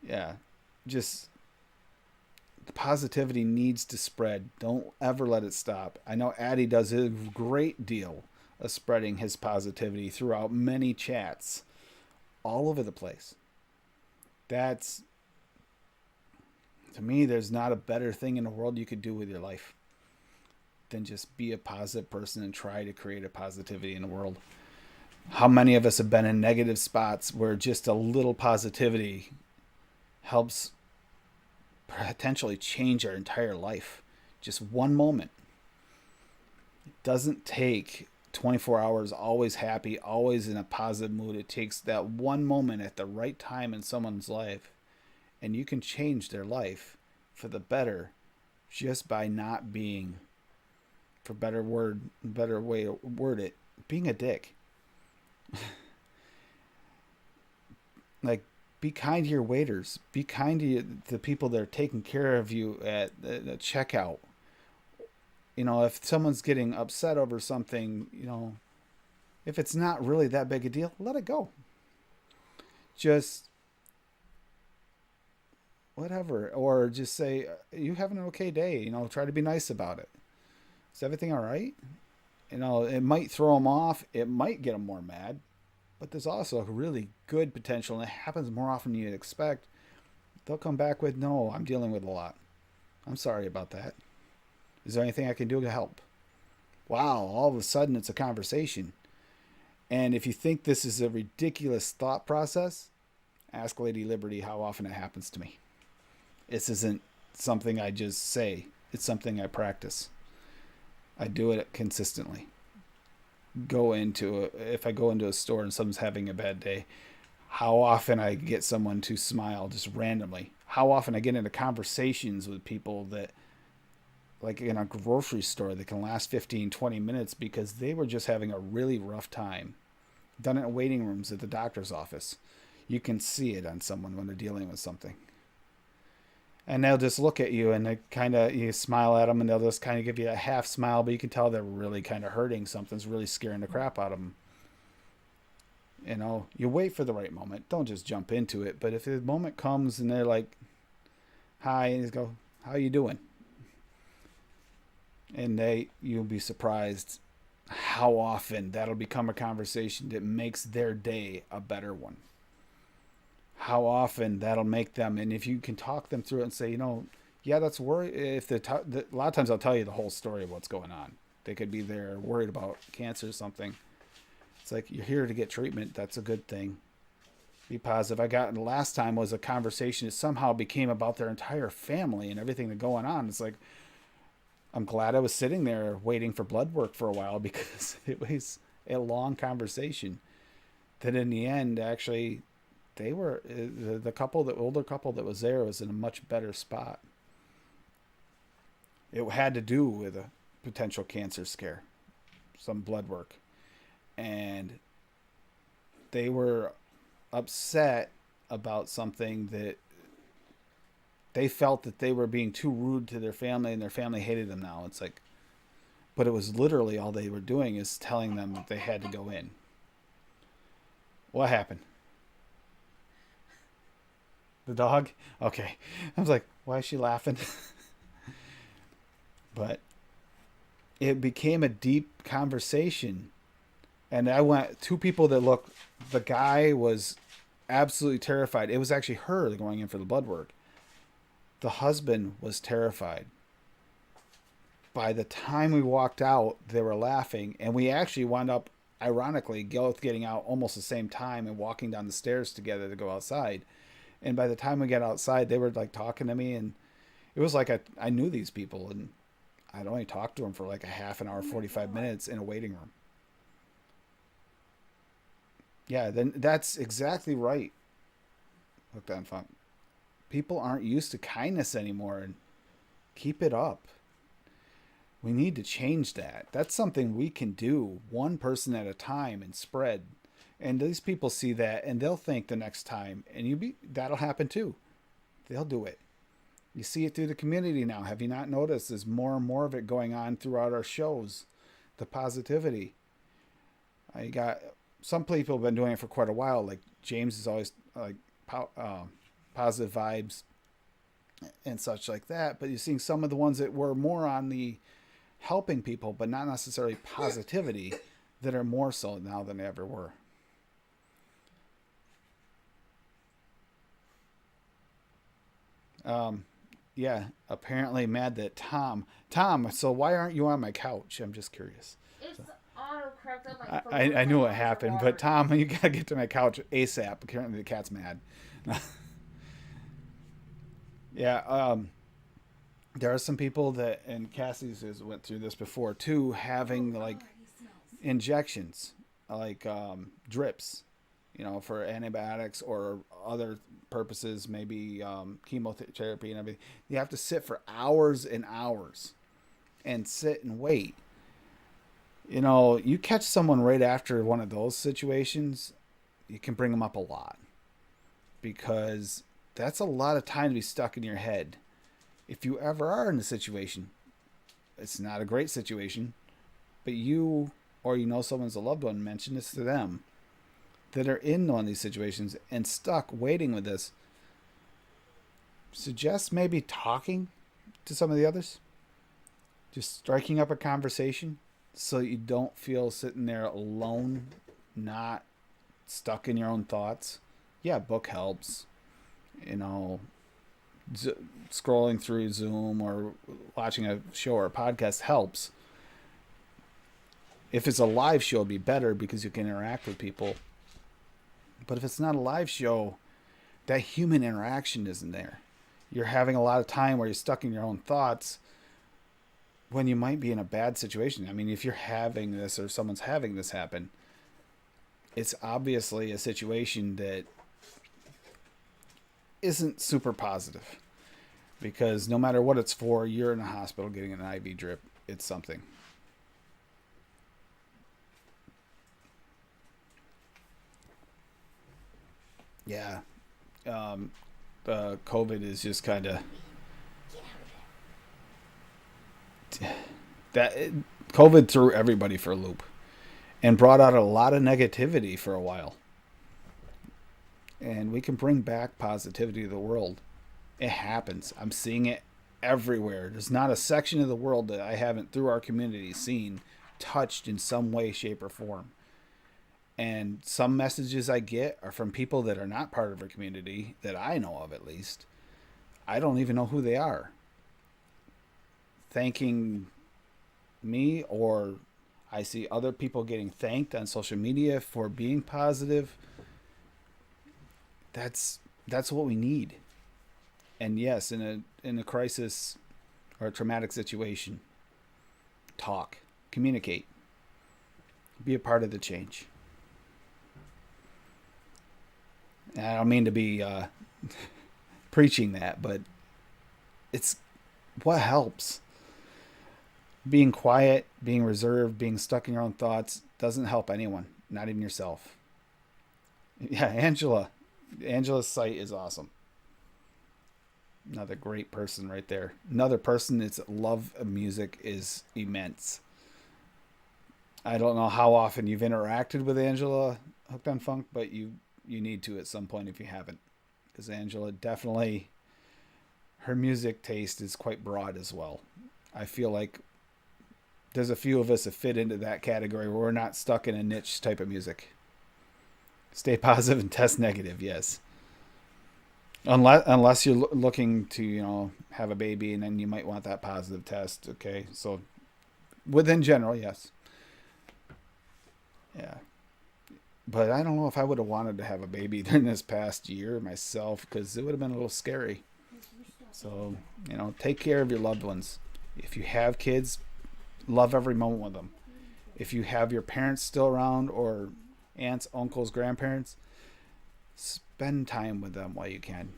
S1: yeah, just the positivity needs to spread. Don't ever let it stop. I know Addie does a great deal of spreading his positivity throughout many chats all over the place. That's, to me, there's not a better thing in the world you could do with your life than just be a positive person and try to create a positivity in the world. How many of us have been in negative spots where just a little positivity helps potentially change our entire life? Just one moment. It doesn't take 24 hours always happy, always in a positive mood. It takes that one moment at the right time in someone's life, and you can change their life for the better just by not being, for better way to word it, being a dick. Like, be kind to your waiters. Be kind to the people that are taking care of you at the checkout. If someone's getting upset over something, if it's not really that big a deal, let it go. Just whatever. Or just say, you having an okay day. Try to be nice about it. Is everything all right? It might throw them off. It might get them more mad. But there's also a really good potential, and it happens more often than you'd expect. They'll come back with, no, I'm dealing with a lot. I'm sorry about that. Is there anything I can do to help? Wow, all of a sudden it's a conversation. And if you think this is a ridiculous thought process, ask Lady Liberty how often it happens to me. This isn't something I just say, it's something I practice. I do it consistently. If I go into a store and someone's having a bad day, how often I get someone to smile just randomly. How often I get into conversations with people that, like in a grocery store, that can last 15, 20 minutes because they were just having a really rough time. Done it in waiting rooms at the doctor's office. You can see it on someone when they're dealing with something. And they'll just look at you and you smile at them and they'll just kind of give you a half smile, but you can tell they're really kind of hurting. Something's really scaring the crap out of them. You wait for the right moment. Don't just jump into it. But if the moment comes and they're like, hi, and you go, how you doing? And you'll be surprised how often that'll become a conversation that makes their day a better one. How often that'll make them, and if you can talk them through it and say, yeah, that's worry. If a lot of times I'll tell you the whole story of what's going on. They could be there worried about cancer or something. It's like, you're here to get treatment. That's a good thing. Be positive. The last time was a conversation that somehow became about their entire family and everything that's going on. It's like, I'm glad I was sitting there waiting for blood work for a while because it was a long conversation that in the end, actually, the older couple that was there was in a much better spot. It had to do with a potential cancer scare, some blood work. And they were upset about something that they felt that they were being too rude to their family and their family hated them now. It's like, but it was literally all they were doing is telling them that they had to go in. What happened? The dog? Okay. I was like, why is she laughing? But it became a deep conversation. And I went, two people that looked, the guy was absolutely terrified. It was actually her going in for the blood work. The husband was terrified. By the time we walked out, they were laughing. And we actually wound up, ironically, both getting out almost the same time and walking down the stairs together to go outside. And by the time we got outside, they were like talking to me, and it was like I knew these people, and I'd only talked to them for like a half an hour, 45 minutes in a waiting room. Yeah, then that's exactly right. Look down, funk. People aren't used to kindness anymore, and keep it up. We need to change that. That's something we can do one person at a time and spread. And these people see that and they'll think the next time, and that'll happen too. They'll do it. You see it through the community now. Have you not noticed there's more and more of it going on throughout our shows? The positivity. I got some people have been doing it for quite a while. Like James is always like positive vibes and such like that. But you're seeing some of the ones that were more on the helping people, but not necessarily positivity, that are more so now than they ever were. Yeah, apparently mad that Tom, so why aren't you on my couch? I'm just curious.
S2: It's auto-corrected like
S1: I knew what happened, but Tom, you gotta get to my couch ASAP. Apparently the cat's mad. Yeah, there are some people that, and Cassie's has went through this before too, having like injections, like drips, for antibiotics or other purposes, maybe chemotherapy and everything. You have to sit for hours and hours and sit and wait. You catch someone right after one of those situations, you can bring them up a lot, because that's a lot of time to be stuck in your head. If you ever are in a situation, it's not a great situation, but you or someone's a loved one, mention this to them, that are in one of these situations and stuck waiting with this. Suggest maybe talking to some of the others, just striking up a conversation so you don't feel sitting there alone, not stuck in your own thoughts. Yeah, book helps, scrolling through Zoom or watching a show or a podcast helps. If it's a live show, it'd be better because you can interact with people. But if it's not a live show, that human interaction isn't there. You're having a lot of time where you're stuck in your own thoughts when you might be in a bad situation. I mean, if you're having this or someone's having this happen, it's obviously a situation that isn't super positive. Because no matter what it's for, you're in a hospital getting an IV drip. It's something. Yeah. COVID is just kind of that. COVID threw everybody for a loop and brought out a lot of negativity for a while. And we can bring back positivity to the world. It happens. I'm seeing it everywhere. There's not a section of the world that I haven't, through our community, seen touched in some way, shape, or form. And some messages I get are from people that are not part of our community, that I know of at least. I don't even know who they are. Thanking me, or I see other people getting thanked on social media for being positive. That's what we need. And yes, in a crisis or a traumatic situation, talk, communicate, be a part of the change. And I don't mean to be preaching that, but it's what helps. Being quiet, being reserved, being stuck in your own thoughts doesn't help anyone, not even yourself. Yeah, Angela's site is awesome. Another great person right there. Another person that's love of music is immense. I don't know how often you've interacted with Angela Hooked on Funk, but you need to at some point if you haven't. Because Angela definitely, her music taste is quite broad as well. I feel like there's a few of us that fit into that category where we're not stuck in a niche type of music. Stay positive and test negative, yes. Unless you're looking to, have a baby, and then you might want that positive test. Okay, so within general, yes. Yeah. But I don't know if I would have wanted to have a baby during this past year myself, because it would have been a little scary. So, take care of your loved ones. If you have kids, love every moment with them. If you have your parents still around, or aunts, uncles, grandparents, spend time with them while you can,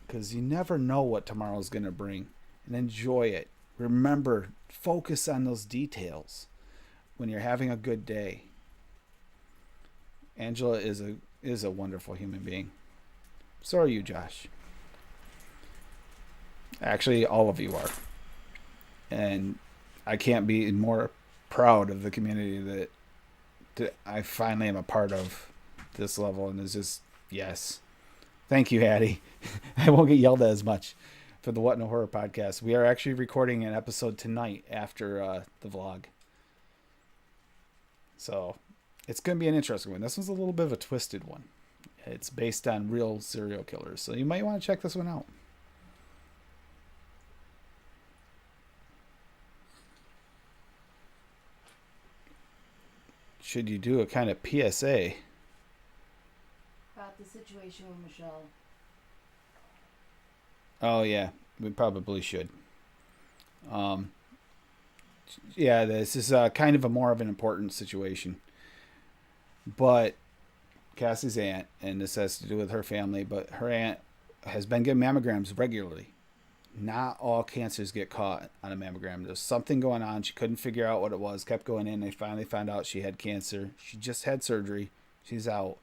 S1: because you never know what tomorrow's going to bring. And enjoy it. Remember, focus on those details when you're having a good day. Angela is a wonderful human being. So are you, Josh. Actually, all of you are. And I can't be more proud of the community that I finally am a part of this level, and is just, yes. Thank you, Hattie. I won't get yelled at as much for the What in a Horror podcast. We are actually recording an episode tonight after the vlog. So it's going to be an interesting one. This one's a little bit of a twisted one. It's based on real serial killers. So you might want to check this one out. Should you do a kind of PSA?
S2: About the situation with Michelle.
S1: Oh, yeah. We probably should. Yeah, this is kind of a more of an important situation. But Cassie's aunt, and this has to do with her family, but her aunt has been getting mammograms regularly. Not all cancers get caught on a mammogram. There's something going on. She couldn't figure out what it was. Kept going in. They finally found out she had cancer. She just had surgery. She's out.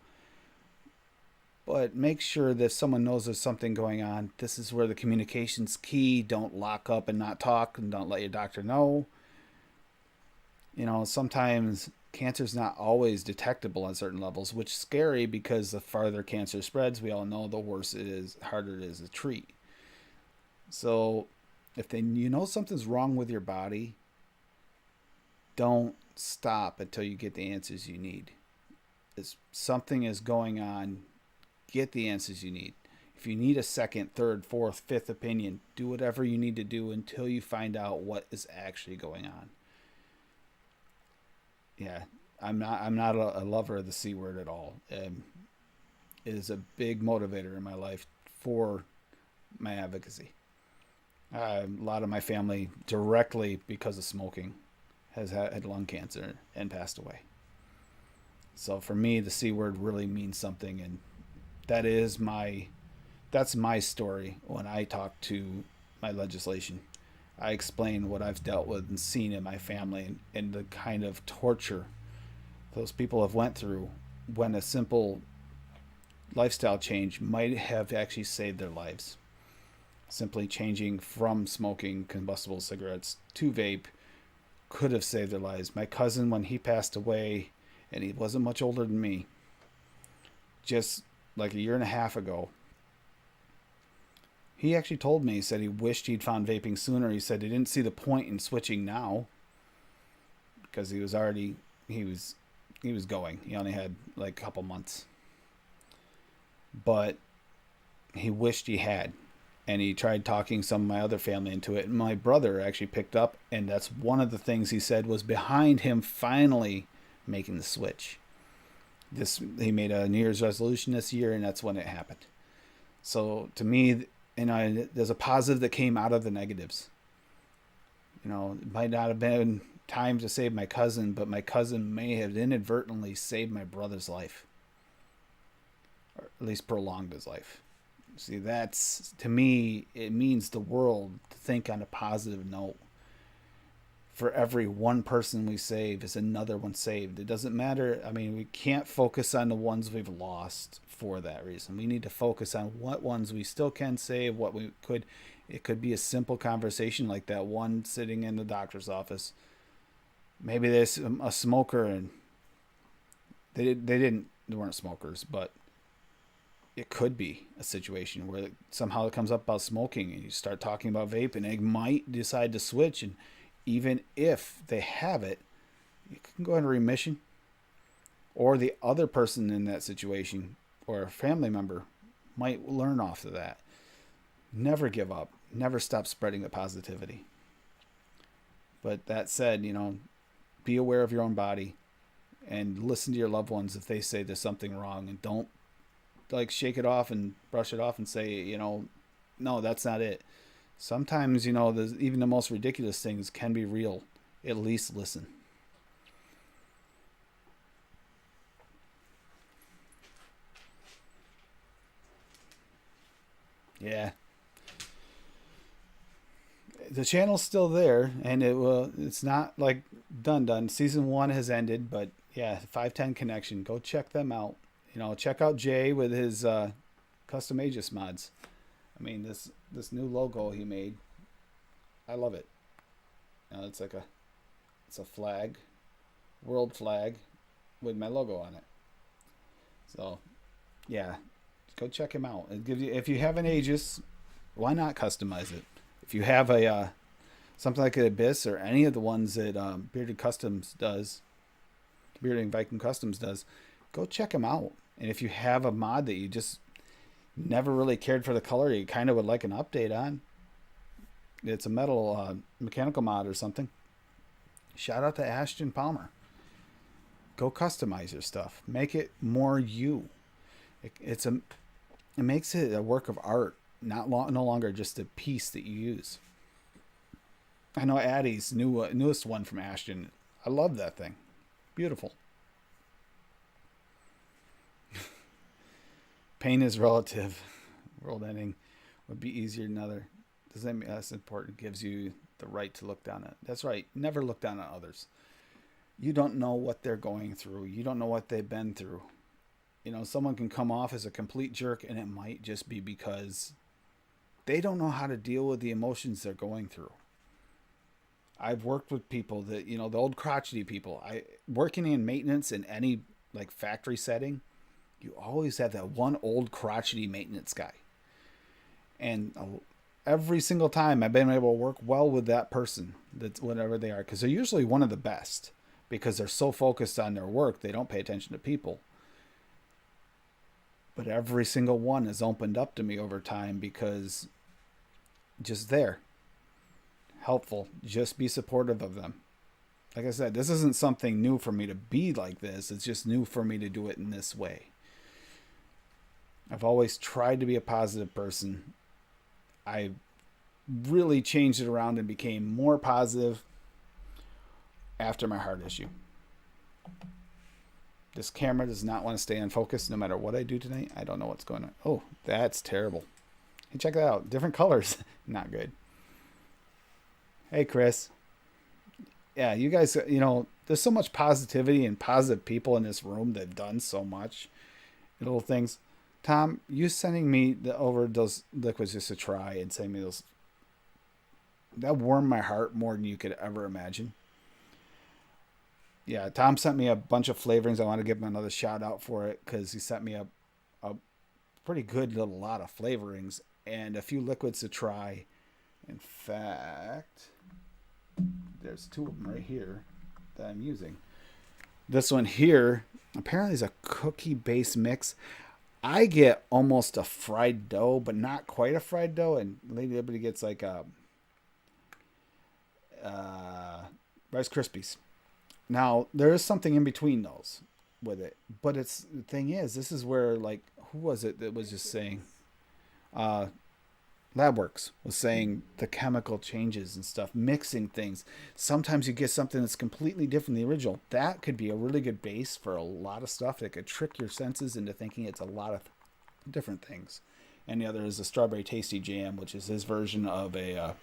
S1: But make sure that if someone knows there's something going on, this is where the communication's key. Don't lock up and not talk, and don't let your doctor know. Sometimes cancer's not always detectable on certain levels, which is scary because the farther cancer spreads, we all know, the worse it is, harder it is to treat. So if something's wrong with your body, don't stop until you get the answers you need. If something is going on, get the answers you need. If you need a second, third, fourth, fifth opinion, do whatever you need to do until you find out what is actually going on. Yeah, I'm not a lover of the C word at all. It is a big motivator in my life for my advocacy. A lot of my family, directly because of smoking, has had lung cancer and passed away. So for me, the C word really means something, and that is my that's my story when I talk to my legislation. I explain what I've dealt with and seen in my family, and the kind of torture those people have went through when a simple lifestyle change might have actually saved their lives. Simply changing from smoking combustible cigarettes to vape could have saved their lives. My cousin, when he passed away, and he wasn't much older than me, just like a year and a half ago, he actually told me, he said he wished he'd found vaping sooner. He said he didn't see the point in switching now because he was going. He only had like a couple months. But he wished he had. And he tried talking some of my other family into it. And my brother actually picked up, and that's one of the things he said was behind him finally making the switch. He made a New Year's resolution this year, and that's when it happened. So to me, there's a positive that came out of the negatives. It might not have been time to save my cousin, but my cousin may have inadvertently saved my brother's life, or at least prolonged his life. See, that's, to me, it means the world to think on a positive note. For every one person we save is another one saved. It doesn't matter. I mean, we can't focus on the ones we've lost for that reason. We need to focus on what ones we still can save, what we could. It could be a simple conversation like that one sitting in the doctor's office. Maybe there's a smoker, and they weren't smokers, but it could be a situation where somehow it comes up about smoking, and you start talking about vape, and they might decide to switch. And even if they have it, you can go into remission. Or the other person in that situation or a family member might learn off of that. Never give up. Never stop spreading the positivity. But that said, be aware of your own body and listen to your loved ones if they say there's something wrong, and don't shake it off and brush it off and say, no, that's not it. Sometimes, even the most ridiculous things can be real. At least listen. Yeah. The channel's still there, and it's not like done. Season 1 has ended, but yeah, 510 Connection. Go check them out. Check out Jay with his custom Aegis mods. I mean, this new logo he made, I love it. It's a flag, world flag, with my logo on it. So, yeah, go check him out. It gives you, if you have an Aegis, why not customize it? If you have a something like an Abyss or any of the ones that Bearded Viking Customs does, go check them out. And if you have a mod that you just never really cared for the color, you kind of would like an update on, it's a metal mechanical mod or something, shout out to Ashton Palmer. Go customize your stuff. Make it more you. It makes it a work of art, no longer just a piece that you use. I know Addie's newest one from Ashton. I love that thing. Beautiful. Pain is relative. World ending would be easier than other. Does that mean that's important? Gives you the right to look down at. That's right. Never look down on others. You don't know what they're going through. You don't know what they've been through. Someone can come off as a complete jerk, and it might just be because they don't know how to deal with the emotions they're going through. I've worked with people that, the old crotchety people. Working in maintenance in any factory setting, you always have that one old crotchety maintenance guy. And every single time I've been able to work well with that person, that's whatever they are, because they're usually one of the best, because they're so focused on their work, they don't pay attention to people. But every single one has opened up to me over time because just there, helpful, just be supportive of them. Like I said, this isn't something new for me to be like this. It's just new for me to do it in this way. I've always tried to be a positive person. I really changed it around and became more positive after my heart issue. This camera does not want to stay in focus no matter what I do tonight. I don't know what's going on. Oh, that's terrible. Hey, check that out. Different colors. Not good. Hey, Chris. Yeah, you guys, there's so much positivity and positive people in this room that have done so much. Little things. Tom, you sending me over those liquids just to try and sending me those, that warmed my heart more than you could ever imagine. Yeah, Tom sent me a bunch of flavorings. I want to give him another shout out for it because he sent me a pretty good little lot of flavorings and a few liquids to try. In fact, there's two of them right here that I'm using. This one here apparently is a cookie-based mix. I get almost a fried dough, but not quite a fried dough. And Lady Liberty gets like a Rice Krispies. Now, there is something in between those with it. But the thing is, this is where, like, who was it that was just saying? LabWorks was saying the chemical changes and stuff, mixing things. Sometimes you get something that's completely different than the original. That could be a really good base for a lot of stuff that could trick your senses into thinking it's a lot of different things. And the other is the Strawberry Tasty Jam, which is his version of a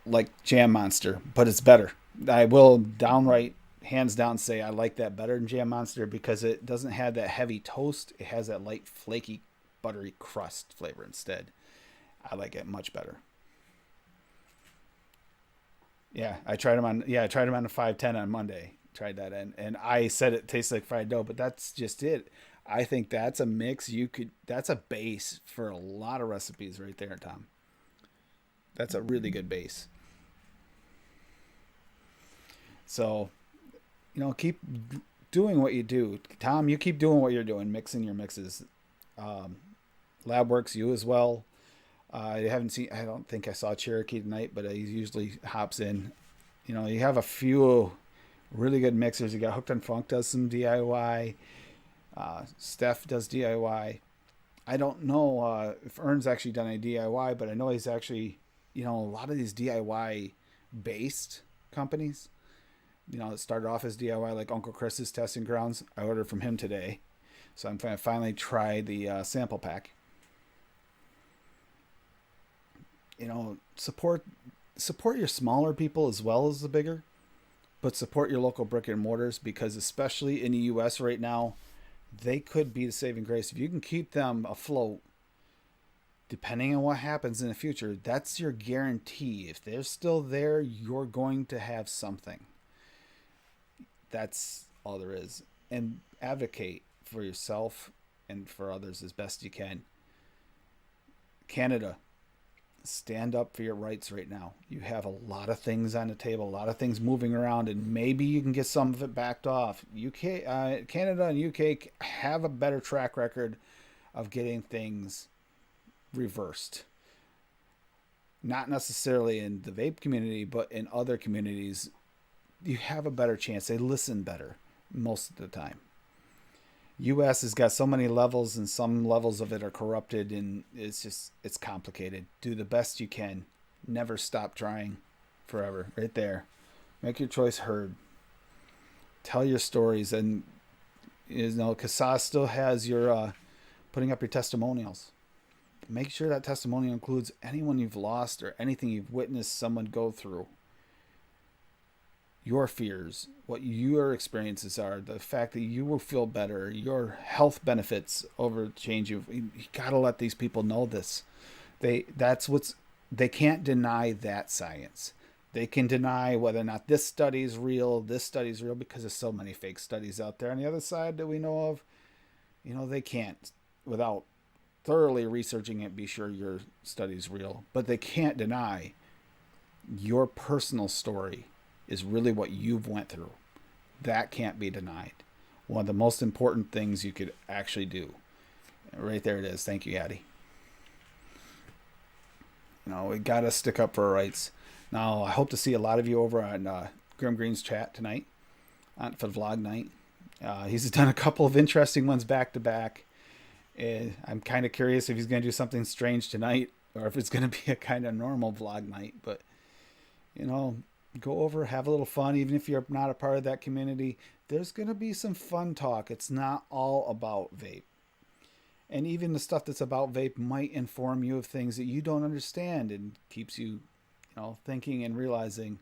S1: like Jam Monster, but it's better. I will downright, hands down, say I like that better than Jam Monster because it doesn't have that heavy toast. It has that light, flaky, buttery crust flavor instead. I like it much better. Yeah, I tried them on the 510 on Monday. Tried that and I said it tastes like fried dough, but that's just it. I think that's a mix that's a base for a lot of recipes right there, Tom. That's a really good base. So, keep doing what you do. Tom, you keep doing what you're doing, mixing your mixes. LabWorks, you as well. I don't think I saw Cherokee tonight, but he usually hops in. You have a few really good mixers. You got Hooked on Funk does some DIY. Steph does DIY. I don't know if Ern's actually done any DIY, but I know he's actually, a lot of these DIY based companies, it started off as DIY, like Uncle Chris's Testing Grounds. I ordered from him today. So I'm going to finally try the sample pack. Support your smaller people as well as the bigger, but support your local brick and mortars because especially in the U.S. right now, they could be the saving grace. If you can keep them afloat, depending on what happens in the future, that's your guarantee. If they're still there, you're going to have something. That's all there is. And advocate for yourself and for others as best you can. Canada, stand up for your rights right now. You have a lot of things on the table, a lot of things moving around, and maybe you can get some of it backed off. Canada and UK have a better track record of getting things reversed. Not necessarily in the vape community, but in other communities, you have a better chance. They listen better most of the time. U.S. has got so many levels, and some levels of it are corrupted, and it's complicated. Do the best you can. Never stop trying. Forever. Right there. Make your choice heard. Tell your stories, and CASAS still has your putting up your testimonials. Make sure that testimonial includes anyone you've lost or anything you've witnessed someone go through. Your fears, what your experiences are, the fact that you will feel better, your health benefits over change. You gotta let these people know this. They can't deny that science. They can deny whether or not this study's real because there's so many fake studies out there. On the other side that we know of, they can't, without thoroughly researching it, be sure your study's real. But they can't deny your personal story is really what you've went through. That can't be denied. One of the most important things you could actually do. Right there it is. Thank you, Addie. We got to stick up for our rights. Now, I hope to see a lot of you over on Grim Green's chat tonight for the vlog night. He's done a couple of interesting ones back to back. I'm kind of curious if he's going to do something strange tonight or if it's going to be a kind of normal vlog night. But, go over, have a little fun. Even if you're not a part of that community, there's going to be some fun talk. It's not all about vape. And even the stuff that's about vape might inform you of things that you don't understand and keeps you, thinking and realizing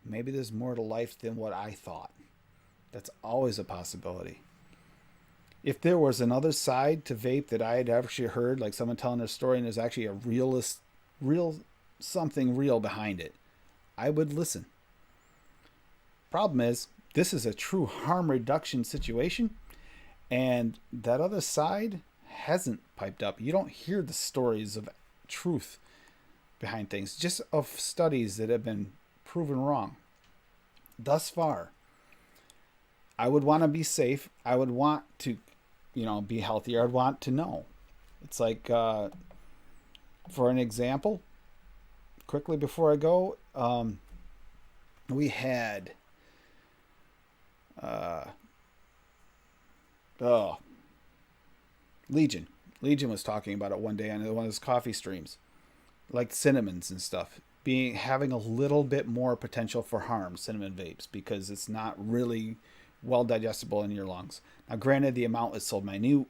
S1: maybe there's more to life than what I thought. That's always a possibility. If there was another side to vape that I had actually heard, like someone telling their story and there's actually a something real behind it, I would listen. Problem is, this is a true harm reduction situation, and that other side hasn't piped up. You don't hear the stories of truth behind things, just of studies that have been proven wrong. Thus far, I would want to be safe. I would want to, be healthier. I'd want to know. It's like, for an example, quickly before I go, we had, Legion. Legion was talking about it one day on one of his coffee streams, like cinnamons and stuff, having a little bit more potential for harm, cinnamon vapes, because it's not really well digestible in your lungs. Now, granted, the amount is so minute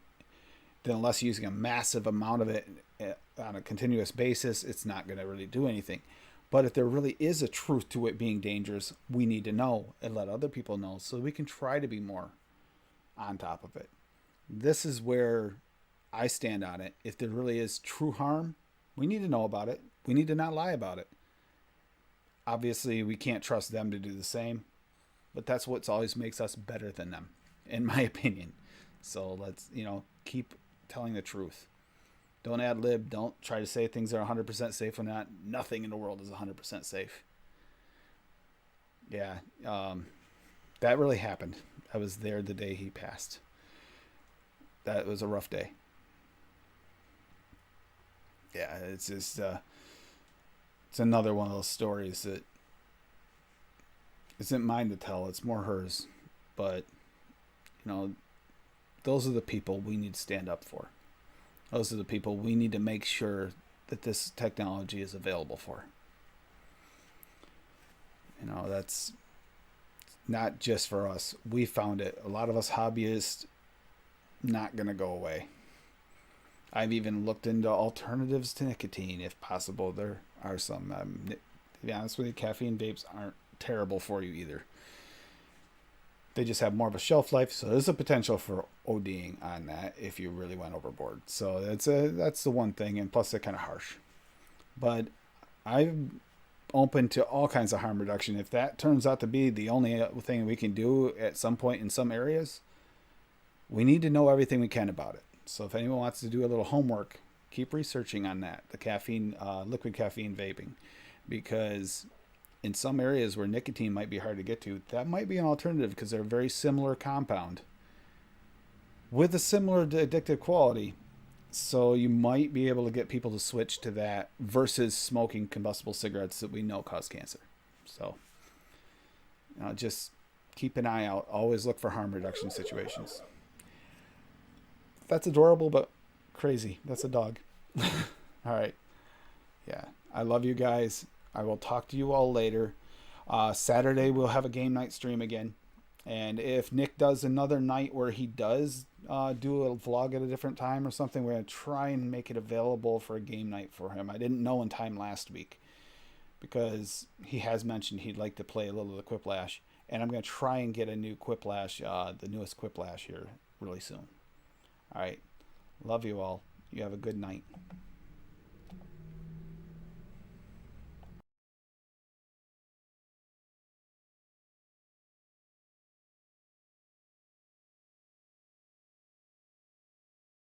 S1: that unless you're using a massive amount of it on a continuous basis, it's not going to really do anything. But if there really is a truth to it being dangerous, we need to know and let other people know so we can try to be more on top of it. This is where I stand on it. If there really is true harm, we need to know about it. We need to not lie about it. Obviously, we can't trust them to do the same, but that's what always makes us better than them, in my opinion. So let's, keep telling the truth. Don't ad lib. Don't try to say things are 100% safe when nothing in the world is 100% safe. Yeah, that really happened. I was there the day he passed. That was a rough day. Yeah, it's just it's another one of those stories that isn't mine to tell. It's more hers. But those are the people we need to stand up for. Those are the people we need to make sure that this technology is available for. That's not just for us. We found it. A lot of us hobbyists, not going to go away. I've even looked into alternatives to nicotine if possible. There are some. To be honest with you, caffeine vapes aren't terrible for you either. They just have more of a shelf life, so there's a potential for ODing on that if you really went overboard. So that's the one thing, and plus they're kind of harsh. But I'm open to all kinds of harm reduction. If that turns out to be the only thing we can do at some point in some areas, we need to know everything we can about it. So if anyone wants to do a little homework, keep researching on that, the caffeine, liquid caffeine vaping, because in some areas where nicotine might be hard to get to, that might be an alternative because they're a very similar compound with a similar addictive quality. So you might be able to get people to switch to that versus smoking combustible cigarettes that we know cause cancer. So just keep an eye out. Always look for harm reduction situations. That's adorable, but crazy. That's a dog. All right. Yeah. I love you guys. I will talk to you all later. Saturday, we'll have a game night stream again. And if Nick does another night where he does do a vlog at a different time or something, we're going to try and make it available for a game night for him. I didn't know in time last week because he has mentioned he'd like to play a little of the Quiplash. And I'm going to try and get a new Quiplash, the newest Quiplash here really soon. All right. Love you all. You have a good night.